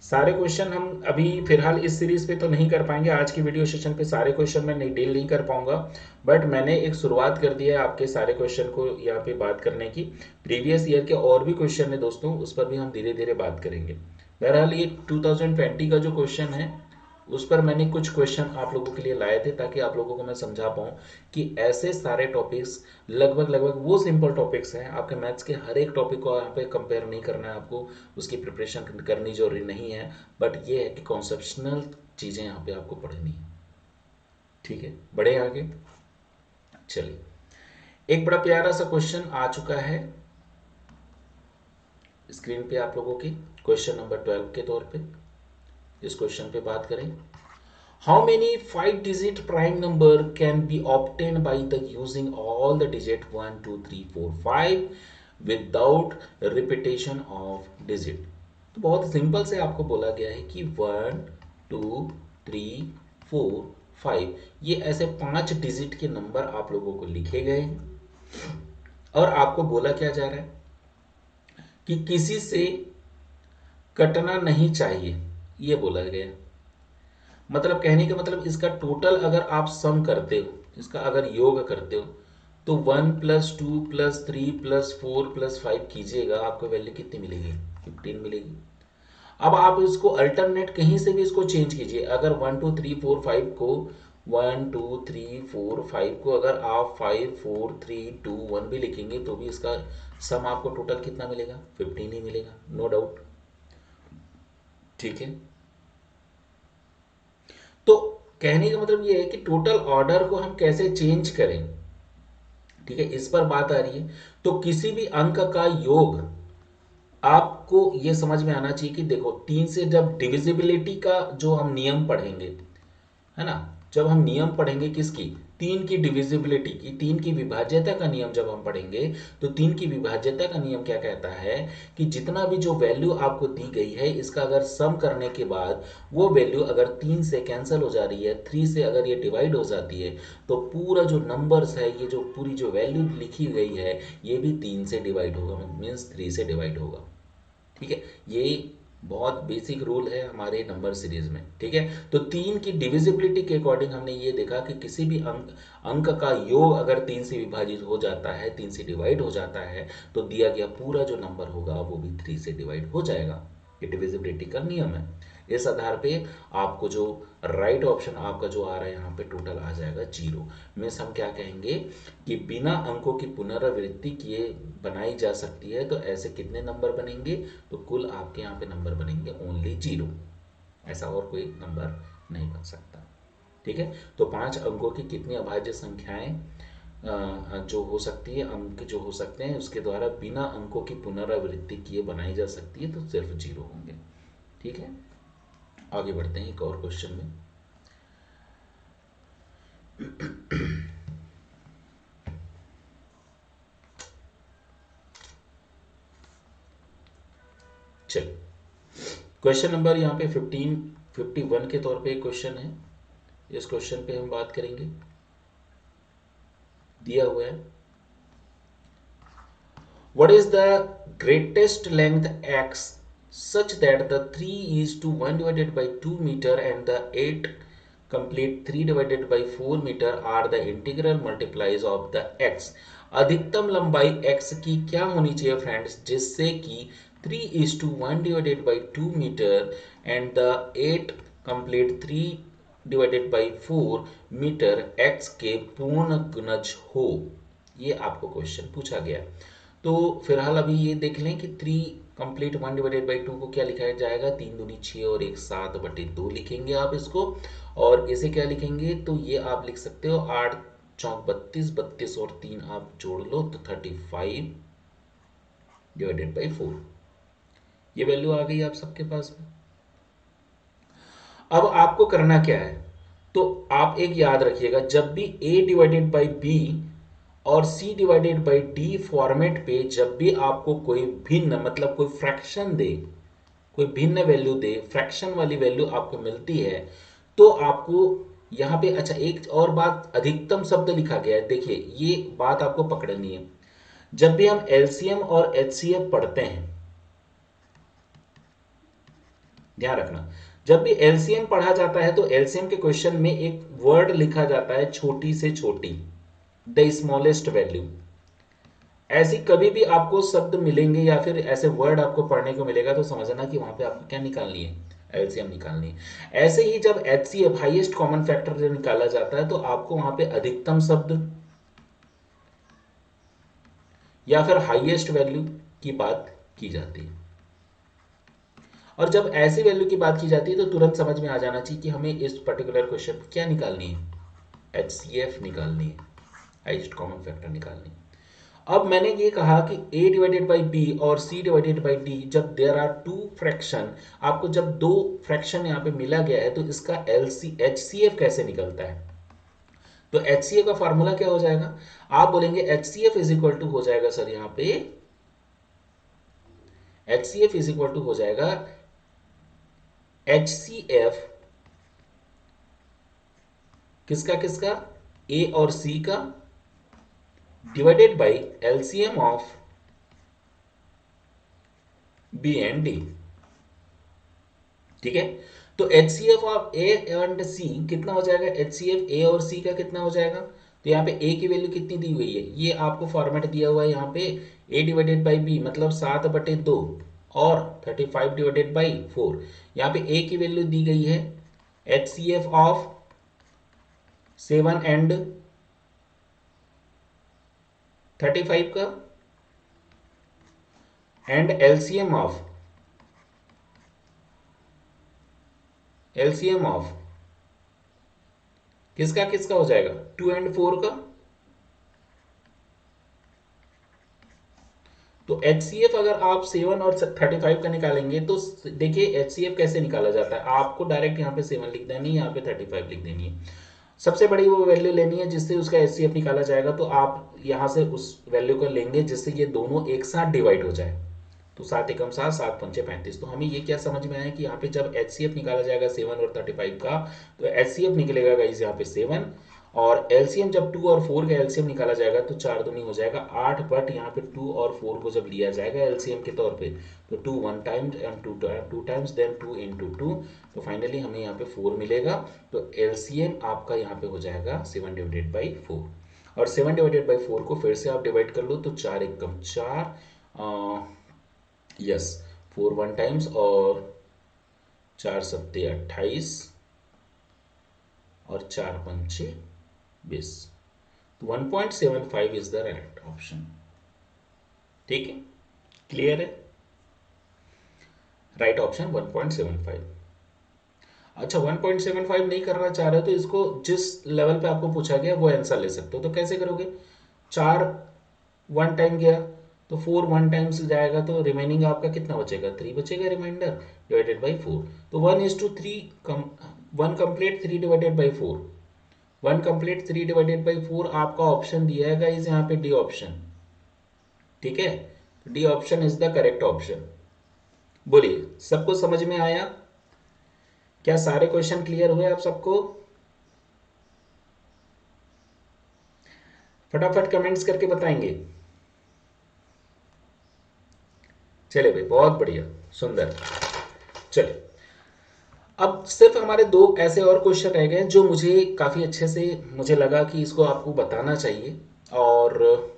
सारे क्वेश्चन हम अभी फिलहाल इस सीरीज पे तो नहीं कर पाएंगे, आज की वीडियो सेशन पे सारे क्वेश्चन मैं नहीं डील नहीं कर पाऊंगा, बट मैंने एक शुरुआत कर दिया है आपके सारे क्वेश्चन को यहाँ पे बात करने की। प्रीवियस ईयर के और भी क्वेश्चन है दोस्तों, उस पर भी हम धीरे धीरे बात करेंगे। बहरहाल ये 2020 का जो क्वेश्चन है उस पर मैंने कुछ क्वेश्चन आप लोगों के लिए लाए थे, ताकि आप लोगों को मैं समझा पाऊँ कि ऐसे सारे टॉपिक्स लगभग लगभग वो सिंपल टॉपिक्स हैं। आपके मैथ्स के हर एक टॉपिक को यहाँ पे कंपेयर नहीं करना है आपको, उसकी प्रिपरेशन करनी जरूरी नहीं है, बट ये है कि कॉन्सेप्शनल चीज़ें यहाँ पे आपको पढ़नी है। ठीक है, बढ़े आगे। चलिए, एक बड़ा प्यारा सा क्वेश्चन आ चुका है स्क्रीन पे आप लोगों की, क्वेश्चन नंबर 12 के तौर पे। इस क्वेश्चन पे बात करें, how many 5-digit prime number can be obtain by the using all the digit 1 2 3 4 5 without repetition of digit. तो बहुत सिंपल से आपको बोला गया है कि 1 2 3 4 5 ये ऐसे 5 डिजिट के नंबर आप लोगों को लिखे गए हैं, और आपको बोला क्या जा रहा है कि किसी से कटना नहीं चाहिए, ये बोला गया। मतलब कहने का मतलब इसका टोटल अगर आप सम करते हो, इसका अगर योग करते हो, तो 1 + 2 + 3 + 4 + 5 कीजिएगा, आपको वैल्यू कितनी मिलेगी, 15 मिलेगी। अब आप इसको अल्टरनेट कहीं से भी इसको चेंज कीजिए। अगर 1 2 3 4 5 को 1 2 3 4 5 को अगर आप 5 4 3 2 1 भी लिखेंगे तो भी इसका सम आपको टोटल कितना मिलेगा, 15 ही मिलेगा, नो डाउट। ठीक है, तो कहने का मतलब ये है कि टोटल ऑर्डर को हम कैसे चेंज करें। ठीक है, इस पर बात आ रही है। तो किसी भी अंक का योग आपको ये समझ में आना चाहिए कि देखो 3 से जब डिविजिबिलिटी का जो हम नियम पढ़ेंगे, है ना, जब हम नियम पढ़ेंगे किसकी, 3 की डिविजिबिलिटी की, 3 की विभाज्यता का नियम जब हम पढ़ेंगे, तो 3 की विभाज्यता का नियम क्या कहता है कि जितना भी जो वैल्यू आपको दी गई है इसका अगर सम करने के बाद वो वैल्यू अगर 3 से कैंसिल हो जा रही है, 3 से अगर ये डिवाइड हो जाती है, तो पूरा जो नंबर्स है, ये जो पूरी जो वैल्यू लिखी गई है ये भी 3 से डिवाइड होगा, मीन्स 3 से डिवाइड होगा। ठीक है, ये बहुत बेसिक रूल है हमारे नंबर सीरीज में। ठीक है, तो 3 की डिविजिबिलिटी के अकॉर्डिंग हमने ये देखा कि किसी भी अंक का योग अगर 3 से विभाजित हो जाता है, 3 से डिवाइड हो जाता है, तो दिया गया पूरा जो नंबर होगा वो भी 3 से डिवाइड हो जाएगा। ये डिविजिबिलिटी का नियम है। इस आधार पे आपको जो राइट ऑप्शन आपका जो आ रहा है यहाँ पे टोटल आ जाएगा 0। मीन्स हम क्या कहेंगे कि बिना अंकों की पुनरावृत्ति किए बनाई जा सकती है, तो ऐसे कितने नंबर बनेंगे, तो कुल आपके यहाँ पे नंबर बनेंगे ओनली 0, ऐसा और कोई नंबर नहीं बन सकता। ठीक है, तो 5 अंकों की कितनी अभाज्य संख्याएं जो हो सकती है, अंक जो हो सकते हैं उसके द्वारा बिना अंकों की पुनरावृत्ति किए बनाई जा सकती है, तो सिर्फ 0 होंगे। ठीक है, आगे बढ़ते हैं एक और क्वेश्चन में। चलिए, क्वेश्चन नंबर यहाँ पे 51 के तौर पे एक क्वेश्चन है। इस क्वेश्चन पे हम बात करेंगे, दिया हुआ है, what is the greatest length x such that the 3:1 divided by 2 meter and the 8 complete 3 divided by 4 meter are the integral multiplies of the X. अधिकतम लंबाई x की क्या होनी चाहिए फ्रेंड्स, जिससे कि 3:1 divided by 2 meter and the 8 complete 3 divided by 4 meter x के पूर्ण गुणज हो। ये आपको क्वेश्चन पूछा गया। तो फिलहाल अभी ये देख लें कि 3 कंप्लीट 1 डिवाइडेड बाई 2 को क्या लिखा जाएगा, 3 दूनी 6 और 1 7/2 लिखेंगे आप इसको। और इसे क्या लिखेंगे, तो ये आप लिख सकते हो 8 चौक 32, 32 और 3 आप जोड़ लो तो 35 डिवाइडेड बाई 4। ये वैल्यू आ गई आप सबके पास में। अब आपको करना क्या है, तो आप एक याद रखिएगा, जब भी a डिवाइडेड बाई बी और c divided by D format पे जब भी आपको कोई भिन्न मतलब कोई फ्रैक्शन दे, कोई भिन्न वैल्यू दे, फ्रैक्शन वाली वैल्यू आपको मिलती है, तो आपको यहाँ पे अच्छा एक और बात, अधिकतम शब्द लिखा गया है, देखिए ये बात आपको पकड़नी है। जब भी हम एलसीएम और एचसीएफ पढ़ते हैं, ध्यान रखना, जब भी एलसीएम पढ़ा जाता है तो एलसीएम के क्वेश्चन में एक वर्ड लिखा जाता है छोटी से छोटी, द स्मॉलेस्ट वैल्यू। ऐसी कभी भी आपको शब्द मिलेंगे या फिर ऐसे वर्ड आपको पढ़ने को मिलेगा तो समझना कि वहां पे आपको क्या निकालनी है, एलसीएम निकालनी है। ऐसे ही जब एचसीएफ हाईएस्ट कॉमन फैक्टर जो निकाला जाता है तो आपको वहां पे अधिकतम शब्द या फिर हाईएस्ट वैल्यू की बात की जाती है। और जब ऐसी वैल्यू की बात की जाती है तो तुरंत समझ में आ जाना चाहिए कि हमें इस पर्टिकुलर क्वेश्चन क्या निकालनी है, एचसीएफ निकालनी है, हाईएस्ट कॉमन फैक्टर निकालनी है। अब मैंने ये कहा कि a डिवाइडेड बाई बी और c डिवाइडेड बाई डी, जब देयर आर टू फ्रैक्शन, आपको जब दो फ्रैक्शन यहाँ पे मिला गया है तो इसका HCF कैसे निकलता है। तो HCF का फॉर्मूला क्या हो जाएगा, आप बोलेंगे HCF इज इक्वल टू हो जाएगा सर यहाँ पे, HCF इज इक्वल टू हो जाएगा HCF किसका किसका, A और C का divided by LCM of B and D. ठीक है, तो HCF of A and C कितना हो जाएगा, HCF ए और सी का कितना हो जाएगा, तो यहाँ पे ए की वैल्यू कितनी दी हुई है, ये आपको फॉर्मेट दिया हुआ है यहाँ पे, a डिवाइडेड बाई बी मतलब 7/2 और 35 डिवाइडेड बाई 4। यहाँ पे a की वैल्यू दी गई है HCF ऑफ 7 एंड 35 का, एंड एलसीएम ऑफ किसका किसका हो जाएगा, 2 एंड 4 का। तो HCF अगर आप 7 और 35 का निकालेंगे तो देखिए HCF कैसे निकाला जाता है, आपको डायरेक्ट यहाँ पे 7 लिख देनी है, यहाँ पे 35 लिख देनी है, सबसे बड़ी वो वैल्यू लेनी है जिससे उसका HCF निकाला जाएगा। तो आप यहाँ से उस वैल्यू को लेंगे जिससे ये दोनों एक साथ डिवाइड हो जाए, तो 7 एकम 7, 7 पंचे 35। तो हमें ये क्या समझ में आया कि यहाँ पे जब HCF निकाला जाएगा 7 और 35 का, तो HCF निकलेगा गाइस यहाँ पे 7, और एलसीएम जब 2 और 4 का एलसीएम निकाला जाएगा तो 4 दूनी हो जाएगा 8, बट यहाँ पे 2 और 4 को जब लिया जाएगा एलसीएम के तौर पे तो 2 1 times and 2 times then 2 into 2, तो फाइनली हमें यहाँ पे 4 मिलेगा। तो एलसीएम आपका यहाँ पे हो जाएगा 7 डिवाइडेड बाई 4, और 7 डिवाइडेड बाई 4 को फिर से आप डिवाइड कर लो तो 4 एकम 4, यस 4 1 टाइम्स और 4 सत्ते 28 और 4 पंचे 20। 1.75 इज द राइट ऑप्शन। ठीक है, क्लियर है, राइट ऑप्शन 1.75। अच्छा 1.75 नहीं करना चाह रहे हो तो इसको जिस लेवल पे आपको पूछा गया वो आंसर ले सकते हो। तो कैसे करोगे, 4 1 टाइम गया तो 4 1 टाइम्स जाएगा तो रिमेनिंग आपका कितना बचेगा, 3 बचेगा रिमाइंडर, डिवाइडेड बाई 4। तो 1:3 1 complete 3 divided by 4, 1 complete 3 divided by 4 आपका ऑप्शन दिया है गाइस यहाँ पे डी ऑप्शन। ठीक है, D option is the correct option. बोलिए सबको समझ में आया, क्या सारे क्वेश्चन क्लियर हुए आप सबको, फटाफट कमेंट्स करके बताएंगे। चले भाई बहुत बढ़िया, सुंदर। चले अब सिर्फ हमारे दो ऐसे और क्वेश्चन रह गए जो मुझे काफ़ी अच्छे से मुझे लगा कि इसको आपको बताना चाहिए और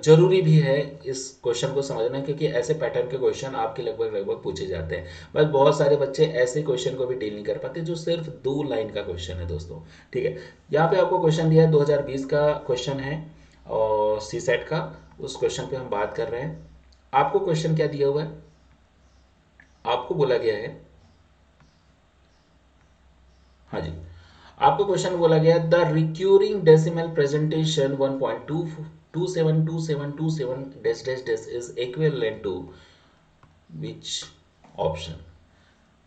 जरूरी भी है इस क्वेश्चन को समझना, क्योंकि ऐसे पैटर्न के क्वेश्चन आपके लगभग लगभग पूछे जाते हैं। बस बहुत सारे बच्चे ऐसे क्वेश्चन को भी डील नहीं कर पाते जो सिर्फ 2 लाइन का क्वेश्चन है दोस्तों। ठीक है, यहाँ पे आपको क्वेश्चन दिया है 2020 का क्वेश्चन है और सी सेट का, उस क्वेश्चन पे हम बात कर रहे हैं। आपको क्वेश्चन क्या दिया हुआ है, आपको बोला गया है, हाँ जी, आपको क्वेश्चन बोला गया the recurring decimal presentation 1.272727 dash dash dash is equivalent to which option?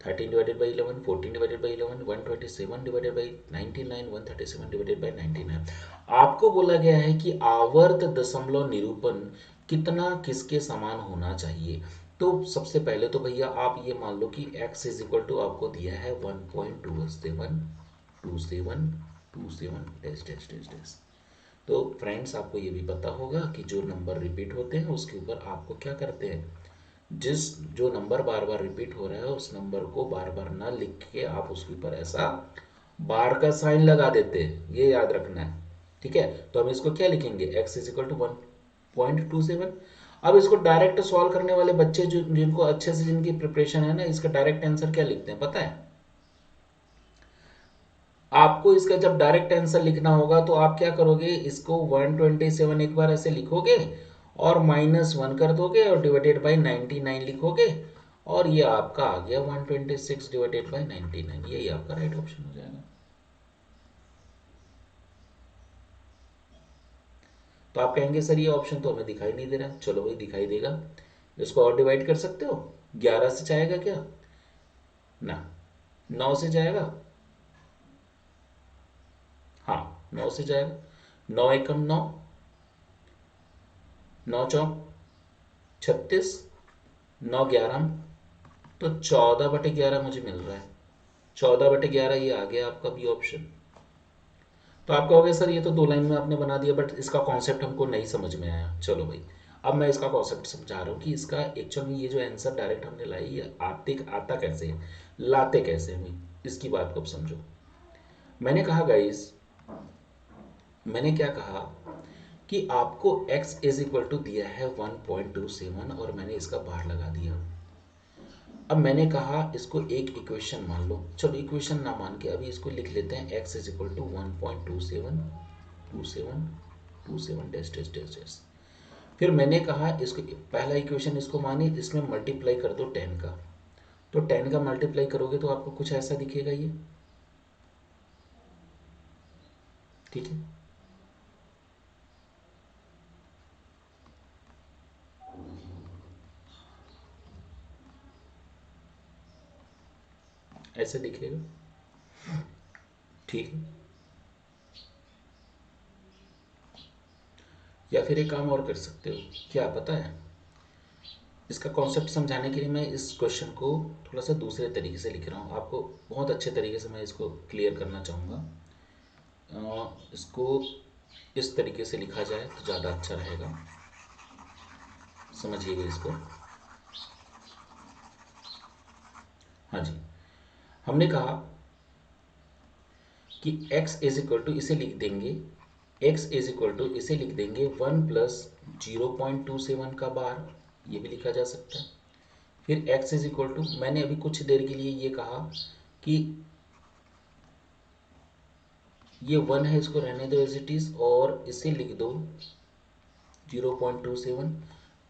13 divided by 11, 14 divided by 11, 127 divided by 99, 137 divided by 99। आपको बोला गया है कि आवर्त दशमलव निरूपण कितना किसके समान होना चाहिए। तो सबसे पहले तो भैया आप ये मान लो कि x इज इक्वल टू आपको दिया है 1.272727 डैश डैश डैश डैश। तो फ्रेंड्स आपको ये भी पता होगा कि जो नंबर रिपीट होते हैं उसके ऊपर आपको क्या करते हैं, जिस जो नंबर बार बार रिपीट हो रहा है उस नंबर को बार बार ना लिख के आप उसके ऊपर ऐसा बार का साइन लगा देते हैं, ये याद रखना है। ठीक है, तो हम इसको क्या लिखेंगे, x इज इक्वल टू 1.27। अब इसको डायरेक्ट सॉल्व करने वाले बच्चे जो जिनको अच्छे से जिनकी प्रिपरेशन है ना, इसका डायरेक्ट आंसर क्या लिखते हैं पता है? आपको इसका जब डायरेक्ट आंसर लिखना होगा तो आप क्या करोगे, इसको 127 एक बार ऐसे लिखोगे और -1 कर दोगे और डिवाइडेड बाई 99 लिखोगे और ये आपका आ गया 126 डिवाइडेड बाई 99, यही आपका राइट ऑप्शन हो जाएगा। तो आप कहेंगे सर ये ऑप्शन तो हमें दिखाई नहीं दे रहा, चलो भाई दिखाई देगा। इसको और डिवाइड कर सकते हो, 11 से जाएगा क्या ना, 9 से जाएगा, हाँ 9 से जाएगा, 9 एकम 9, 9 चौक 36, 9 11, तो 14/11 मुझे मिल रहा है, 14/11 ये आ गया आपका बी ऑप्शन। तो आप कहोगे सर ये तो 2 लाइन में आपने बना दिया बट इसका कॉन्सेप्ट हमको नहीं समझ में आया। चलो भाई, अब मैं इसका कॉन्सेप्ट समझा रहा हूँ कि इसका एक्चुअल में ये जो आंसर डायरेक्ट हमने लाई ये आता कैसे है, लाते कैसे हैं भाई, इसकी बात को अब समझो। मैंने कहा गाइस, मैंने क्या कहा कि आपको x इज इक्वल टू दिया है 1.27 और मैंने इसका बार लगा दिया। अब मैंने कहा इसको एक इक्वेशन मान लो, चलो इक्वेशन ना मान के अभी इसको लिख लेते हैं x is equal to 1.272727 dash dash dash dash. फिर मैंने कहा इसको पहला इक्वेशन इसको मानी, इसमें मल्टीप्लाई कर दो 10 का, तो 10 का मल्टीप्लाई करोगे तो आपको कुछ ऐसा दिखेगा ये, ठीक है। ऐसे दिखेगा, ठीक है। या फिर एक काम और कर सकते हो, क्या पता है, इसका कॉन्सेप्ट समझाने के लिए मैं इस क्वेश्चन को थोड़ा सा दूसरे तरीके से लिख रहा हूँ, आपको बहुत अच्छे तरीके से मैं इसको क्लियर करना चाहूँगा। इसको इस तरीके से लिखा जाए तो ज़्यादा अच्छा रहेगा, समझिएगा इसको। हाँ जी, हमने कहा कि x इज इक्वल टू इसे लिख देंगे, x इज इक्वल टू इसे लिख देंगे 1 प्लस 0.27 का बार, ये भी लिखा जा सकता है। फिर x इज इक्वल टू, मैंने अभी कुछ देर के लिए ये कहा कि ये 1 है, इसको रहने दो एज इट इज और इसे लिख दो 0.27।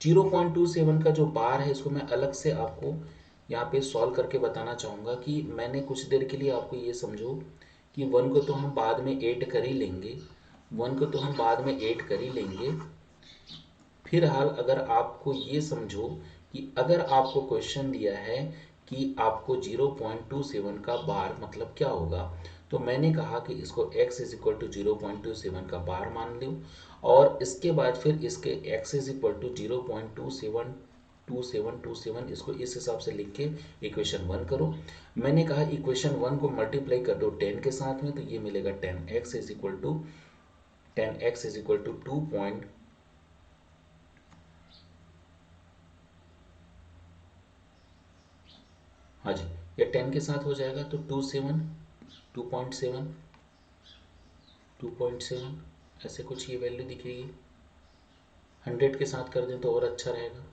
0.27 का जो बार है इसको मैं अलग से आपको यहाँ पे सॉल्व करके बताना चाहूँगा कि मैंने कुछ देर के लिए आपको ये समझो कि 1 को तो हम बाद में ऐड कर ही लेंगे, 1 को तो हम बाद में ऐड कर ही लेंगे। फिर हाल अगर आपको ये समझो कि अगर आपको क्वेश्चन दिया है कि आपको 0.27 का बार मतलब क्या होगा, तो मैंने कहा कि इसको x इज इक्वल टू 0.27 का बार मान लो और इसके बाद फिर इसके x इज इक्वल टू 0.272727 इसको इस हिसाब से लिख के इक्वेशन 1 करो। मैंने कहा इक्वेशन 1 को मल्टीप्लाई कर दो 10 के साथ में, तो ये मिलेगा 10x is equal to 10x is equal to 2. हाँ जी, ये 10 के साथ हो जाएगा तो 2.7 2.7 ऐसे कुछ ये वैल्यू दिखेगी। 100 के साथ कर दें तो और अच्छा रहेगा।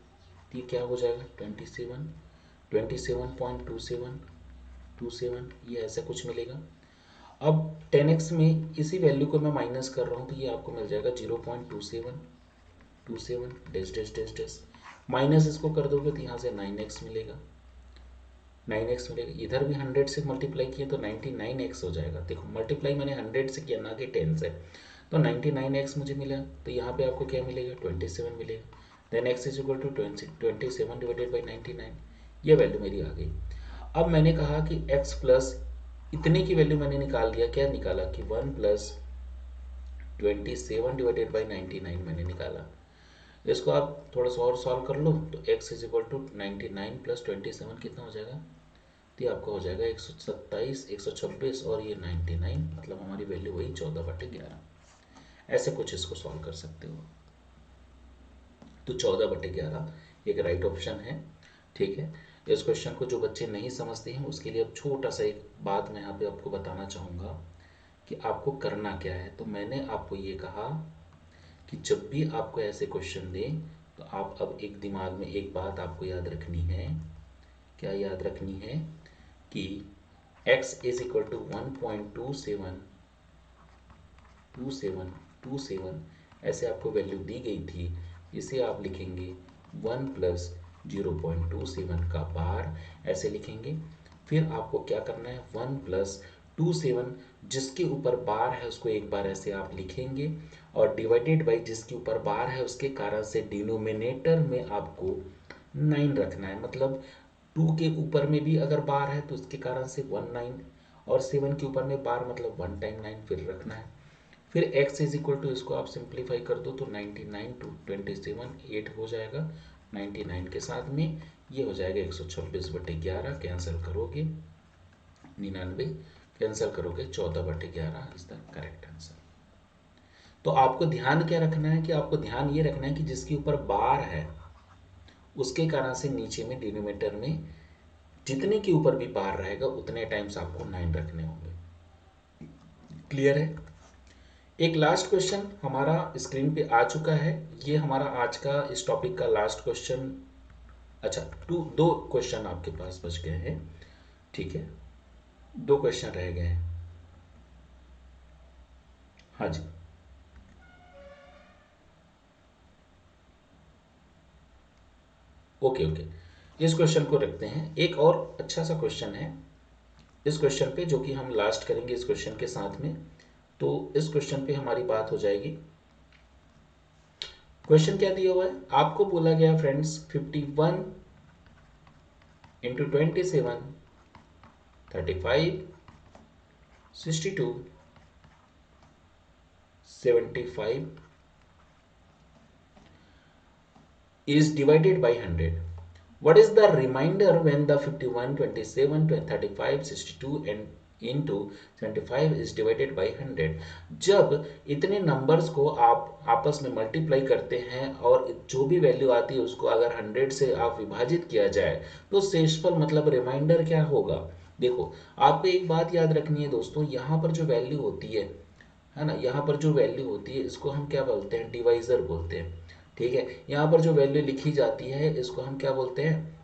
ये क्या हो जाएगा 27 ये ऐसा कुछ मिलेगा। अब 10x में इसी वैल्यू को मैं माइनस कर रहा हूँ तो ये आपको मिल जाएगा 0.27 dash dash dash dash, minus इसको कर दोगे तो यहाँ से 9x मिलेगा। इधर भी 100 से मल्टीप्लाई किए तो 99x हो जाएगा। देखो मल्टीप्लाई मैंने 100 से किया ना कि 10 से, तो 99x मुझे मिला। तो यहाँ पे आपको क्या मिलेगा 27 मिलेगा। Then x is equal to 27 divided by 99, ये वैल्यू मेरी आ गई। अब मैंने कहा कि x प्लस इतने की वैल्यू मैंने निकाल दिया। क्या निकाला कि 1 प्लस 27 डिवाइडेड बाई 99 मैंने निकाला। इसको आप थोड़ा सा और सॉल्व कर लो तो x is equal to 99 plus 27 कितना हो जाएगा, तो आपका हो जाएगा 127 126 और ये 99, मतलब हमारी वैल्यू वही 14/11। ऐसे कुछ इसको सॉल्व कर सकते हो। तो 14/11 एक राइट ऑप्शन है। ठीक है, इस क्वेश्चन को जो बच्चे नहीं समझते हैं उसके लिए अब छोटा सा एक बात मैं यहाँ पे आपको बताना चाहूँगा कि आपको करना क्या है। तो मैंने आपको ये कहा कि जब भी आपको ऐसे क्वेश्चन दें तो आप अब एक दिमाग में एक बात आपको याद रखनी है। क्या याद रखनी है कि x इज इक्वल टू 1.27 ऐसे आपको वैल्यू दी गई थी। इसे आप लिखेंगे 1 प्लस 0.27 का बार, ऐसे लिखेंगे। फिर आपको क्या करना है 1 प्लस 27 जिसके ऊपर बार है उसको एक बार ऐसे आप लिखेंगे और डिवाइडेड बाई जिसके ऊपर बार है उसके कारण से डिनोमिनेटर में आपको 9 रखना है। मतलब 2 के ऊपर में भी अगर बार है तो उसके कारण से 19 और 7 के ऊपर में बार मतलब 1 टाइम 9 फिर रखना है। फिर x इज इक्वल टू इसको आप सिंप्लीफाई कर दो तो 99 टू 27 8 हो जाएगा। 99 के साथ में ये हो जाएगा 126/11, कैंसिल करोगे 99 कैंसिल करोगे 14/11 इज द करेक्ट आंसर। तो आपको ध्यान क्या रखना है कि आपको ध्यान ये रखना है कि जिसके ऊपर बार है उसके कारण से नीचे में डिनोमिनेटर में जितने के ऊपर भी बार रहेगा उतने टाइम्स आपको 9 रखने होंगे। क्लियर है। एक लास्ट क्वेश्चन हमारा स्क्रीन पे आ चुका है। ये हमारा आज का इस टॉपिक का लास्ट क्वेश्चन। अच्छा, दो क्वेश्चन आपके पास बच गए हैं। ठीक है, 2 क्वेश्चन रह गए हैं। हाँ जी, ओके ओके, इस क्वेश्चन को रखते हैं। एक और अच्छा सा क्वेश्चन है इस क्वेश्चन पे जो कि हम लास्ट करेंगे इस क्वेश्चन के साथ में। तो इस क्वेश्चन पे हमारी बात हो जाएगी। क्वेश्चन क्या दिया हुआ है आपको, बोला गया friends 51 into 27 35 62 75 is divided by 100. What is the remainder when the 51 27 35 62 and into 75 is divided by 100? जब इतने नंबर्स को आप आपस में मल्टीप्लाई करते हैं और जो भी वैल्यू आती है उसको अगर 100 से आप विभाजित किया जाए तो शेषफल मतलब रिमाइंडर क्या होगा। देखो आपको एक बात याद रखनी है दोस्तों, यहाँ पर जो वैल्यू होती है ना, यहाँ पर जो वैल्यू होती है इसको हम क्या बोलते हैं, डिवाइजर बोलते हैं। ठीक है, यहाँ पर जो वैल्यू लिखी जाती है इसको हम क्या बोलते हैं,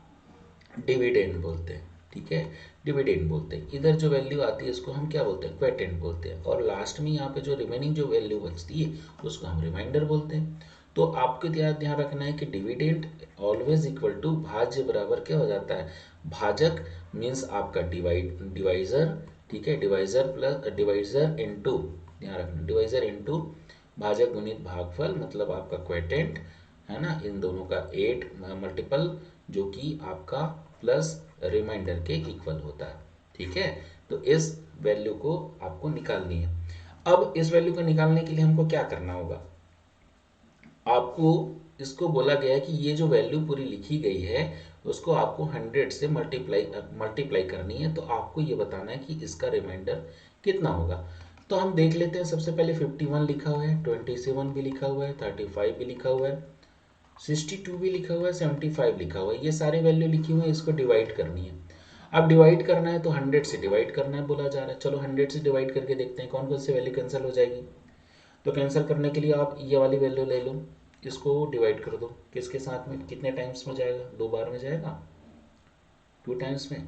डिविडेंड बोलते हैं। ठीक है, डिविडेंड बोलते हैं। इधर जो वैल्यू आती है इसको हम क्या बोलते हैं, क्वेटेंट बोलते हैं। और लास्ट में यहाँ पे जो रिमेनिंग जो वैल्यू बचती है उसको हम रिमाइंडर बोलते हैं। तो आपको ध्यान रखना है कि डिविडेंड ऑलवेज इक्वल टू भाज्य बराबर क्या हो जाता है, भाजक मीन्स आपका डिवाइजर। ठीक है, डिवाइजर प्लस डिवाइजर इनटू, ध्यान रखना डिवाइजर इनटू भाजक गुणित भागफल मतलब आपका क्वेटेंट है ना, इन दोनों का 8 मल्टीपल जो कि आपका प्लस रिमाइंडर के इक्वल होता है। ठीक है, तो इस वैल्यू को आपको निकालनी है। अब इस वैल्यू को निकालने के लिए हमको क्या करना होगा, आपको इसको बोला गया है कि ये जो वैल्यू पूरी लिखी गई है उसको आपको 100 से मल्टीप्लाई करनी है। तो आपको ये बताना है कि इसका रिमाइंडर कितना होगा। तो हम देख लेते हैं। सबसे पहले 51 लिखा हुआ है, 27 भी लिखा हुआ है, 35 भी लिखा हुआ है, 62 भी लिखा हुआ है, 75 लिखा हुआ है। ये सारे वैल्यू लिखी हुई है, इसको डिवाइड करनी है। अब डिवाइड करना है तो 100 से डिवाइड करना है बोला जा रहा है। चलो 100 से डिवाइड करके देखते हैं कौन कौन सी वैल्यू कैंसिल हो जाएगी। तो कैंसिल करने के लिए आप ये वाली वैल्यू ले लो, इसको डिवाइड कर दो किसके साथ में, कितने टाइम्स में जाएगा, 2 बार में जाएगा, 2 टाइम्स में।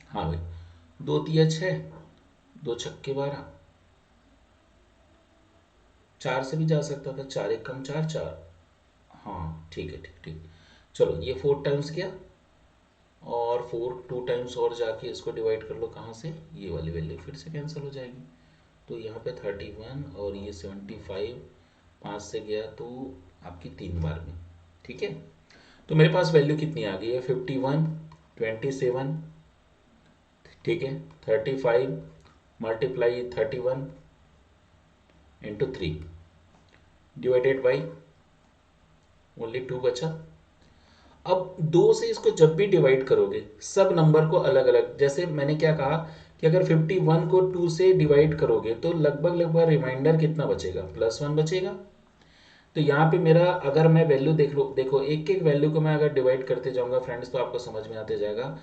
हाँ भाई, 2 तिया 6, 2 छक्के 12, 4 से भी जा सकता था, 4 एक कम 4 4। हाँ ठीक है, ठीक ठीक। चलो ये 4 टाइम्स किया और 4 2 टाइम्स और जाके इसको डिवाइड कर लो, कहाँ से, ये वाली वैल्यू फिर से कैंसिल हो जाएगी। तो यहाँ पे 31 और ये 75, 5 से गया तो आपकी 3 बार में। ठीक है, तो मेरे पास वैल्यू कितनी आ गई है, 51, 27, ठीक है, 35 multiply 31 into 3 divided by only 2 बचा। अब 2 से इसको जब भी डिवाइड करोगे सब नंबर को अलग अलग, जैसे मैंने क्या कहा कि अगर 51 को 2 से डिवाइड करोगे तो लगभग लगभग रिमाइंडर कितना बचेगा, +1 बचेगा। तो यहाँ पे मेरा अगर मैं वैल्यू देख लो, देखो एक एक वैल्यू को मैं अगर डिवाइड करते जाऊंगा फ्रेंड्स तो आपको समझ में आते जाएगा।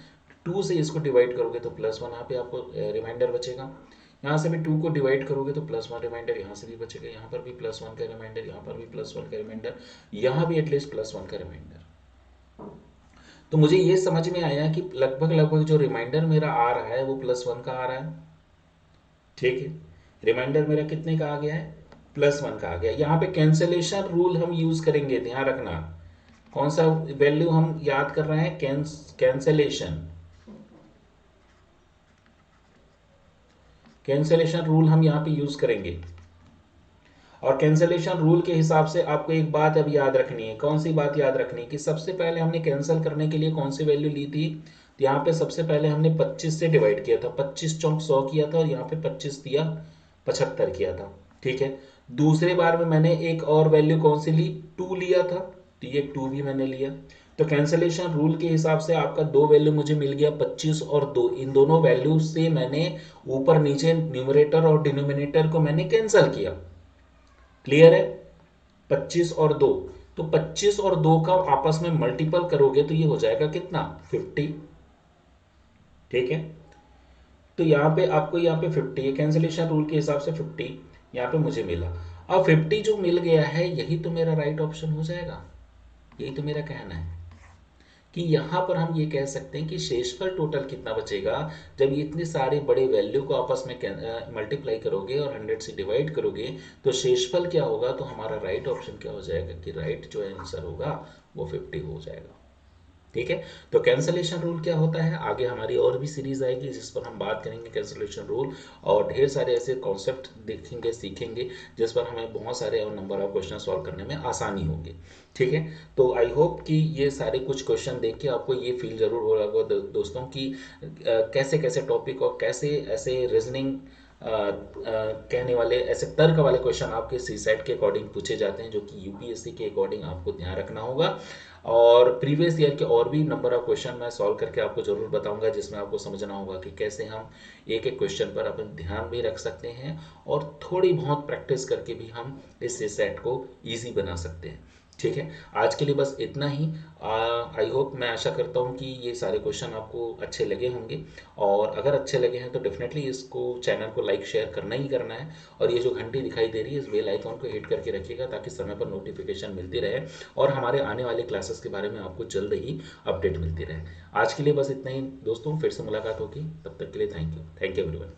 2 से इसको डिवाइड करोगे तो +1 यहाँ पे आपको रिमाइंडर बचेगा। यहाँ से भी 2 को डिवाइड करोगे तो +1 रिमाइंडर यहाँ से भी बचेगा, यहाँ पर भी +1 का रिमाइंडर, यहाँ पर भी +1 का रिमाइंडर, यहाँ भी एटलीस्ट +1 का रिमाइंडर। तो मुझे ये समझ में आया कि लगभग लगभग जो रिमाइंडर मेरा आ रहा है वो +1 का आ रहा है। ठीक है, रिमाइंडर मेरा कितने का आ गया है, +1 का आ गया। यहाँ पे कैंसलेशन रूल हम यूज करेंगे, ध्यान रखना। कौन सा वैल्यू हम याद कर रहे हैं, कैंसलेशन, कैंसलेशन रूल हम यहाँ पे यूज करेंगे। और कैंसलेशन रूल के हिसाब से आपको एक बात अब याद रखनी है। कौन सी बात याद रखनी है कि सबसे पहले हमने कैंसिल करने के लिए कौन सी वैल्यू ली थी, तो यहाँ पे सबसे पहले हमने 25 से डिवाइड किया था, 25 चौक 100 किया था और यहाँ पे 25 दिया 75 किया था। ठीक है, दूसरे बार में मैंने एक और वैल्यू कौन सी ली, 2 लिया था, तो ये 2 भी मैंने लिया। तो कैंसलेशन रूल के हिसाब से आपका 2 वैल्यू मुझे मिल गया, 25 और 2। इन दोनों वैल्यू से मैंने ऊपर नीचे न्यूमरेटर और डिनोमिनेटर को मैंने कैंसिल किया। क्लियर है, 25 और 2, तो 25 और 2 का आपस में मल्टीपल करोगे तो ये हो जाएगा कितना, 50। ठीक है, तो यहाँ पे आपको यहाँ पे 50 है, कैंसिलेशन रूल के हिसाब से 50 यहाँ पे मुझे मिला। अब 50 जो मिल गया है यही तो मेरा राइट ऑप्शन हो जाएगा, यही तो मेरा कहना है कि यहाँ पर हम ये कह सकते हैं कि शेषफल टोटल कितना बचेगा जब ये इतने सारे बड़े वैल्यू को आपस में मल्टीप्लाई करोगे और 100 से डिवाइड करोगे तो शेषफल क्या होगा, तो हमारा राइट ऑप्शन क्या हो जाएगा कि राइट जो आंसर होगा वो 50 हो जाएगा। ठीक है, तो कैंसलेशन रूल क्या होता है, आगे हमारी और भी सीरीज आएगी जिस पर हम बात करेंगे कैंसलेशन रूल, और ढेर सारे ऐसे कॉन्सेप्ट देखेंगे सीखेंगे जिस पर हमें बहुत सारे और नंबर ऑफ क्वेश्चन सॉल्व करने में आसानी होगी। ठीक है, तो आई होप कि ये सारे कुछ क्वेश्चन देख के आपको ये फील जरूर हो रहा होगा दोस्तों कि कैसे कैसे टॉपिक और कैसे ऐसे रीजनिंग कहने वाले ऐसे तर्क वाले क्वेश्चन आपके सी सेट के अकॉर्डिंग पूछे जाते हैं जो कि यूपीएससी के अकॉर्डिंग आपको ध्यान रखना होगा। और प्रीवियस ईयर के और भी नंबर ऑफ क्वेश्चन मैं सॉल्व करके आपको जरूर बताऊंगा जिसमें आपको समझना होगा कि कैसे हम एक एक क्वेश्चन पर अपन ध्यान भी रख सकते हैं और थोड़ी बहुत प्रैक्टिस करके भी हम इस सेट को ईजी बना सकते हैं। ठीक है, आज के लिए बस इतना ही। आई होप, मैं आशा करता हूँ कि ये सारे क्वेश्चन आपको अच्छे लगे होंगे, और अगर अच्छे लगे हैं तो डेफिनेटली इसको चैनल को लाइक शेयर करना ही करना है, और ये जो घंटी दिखाई दे रही है इस बेल आइकॉन को हिट करके रखिएगा ताकि समय पर नोटिफिकेशन मिलती रहे और हमारे आने वाले क्लासेस के बारे में आपको जल्द ही अपडेट मिलती रहे। आज के लिए बस इतना ही दोस्तों, फिर से मुलाकात होगी, तब तक के लिए थैंक यू एवरीवन।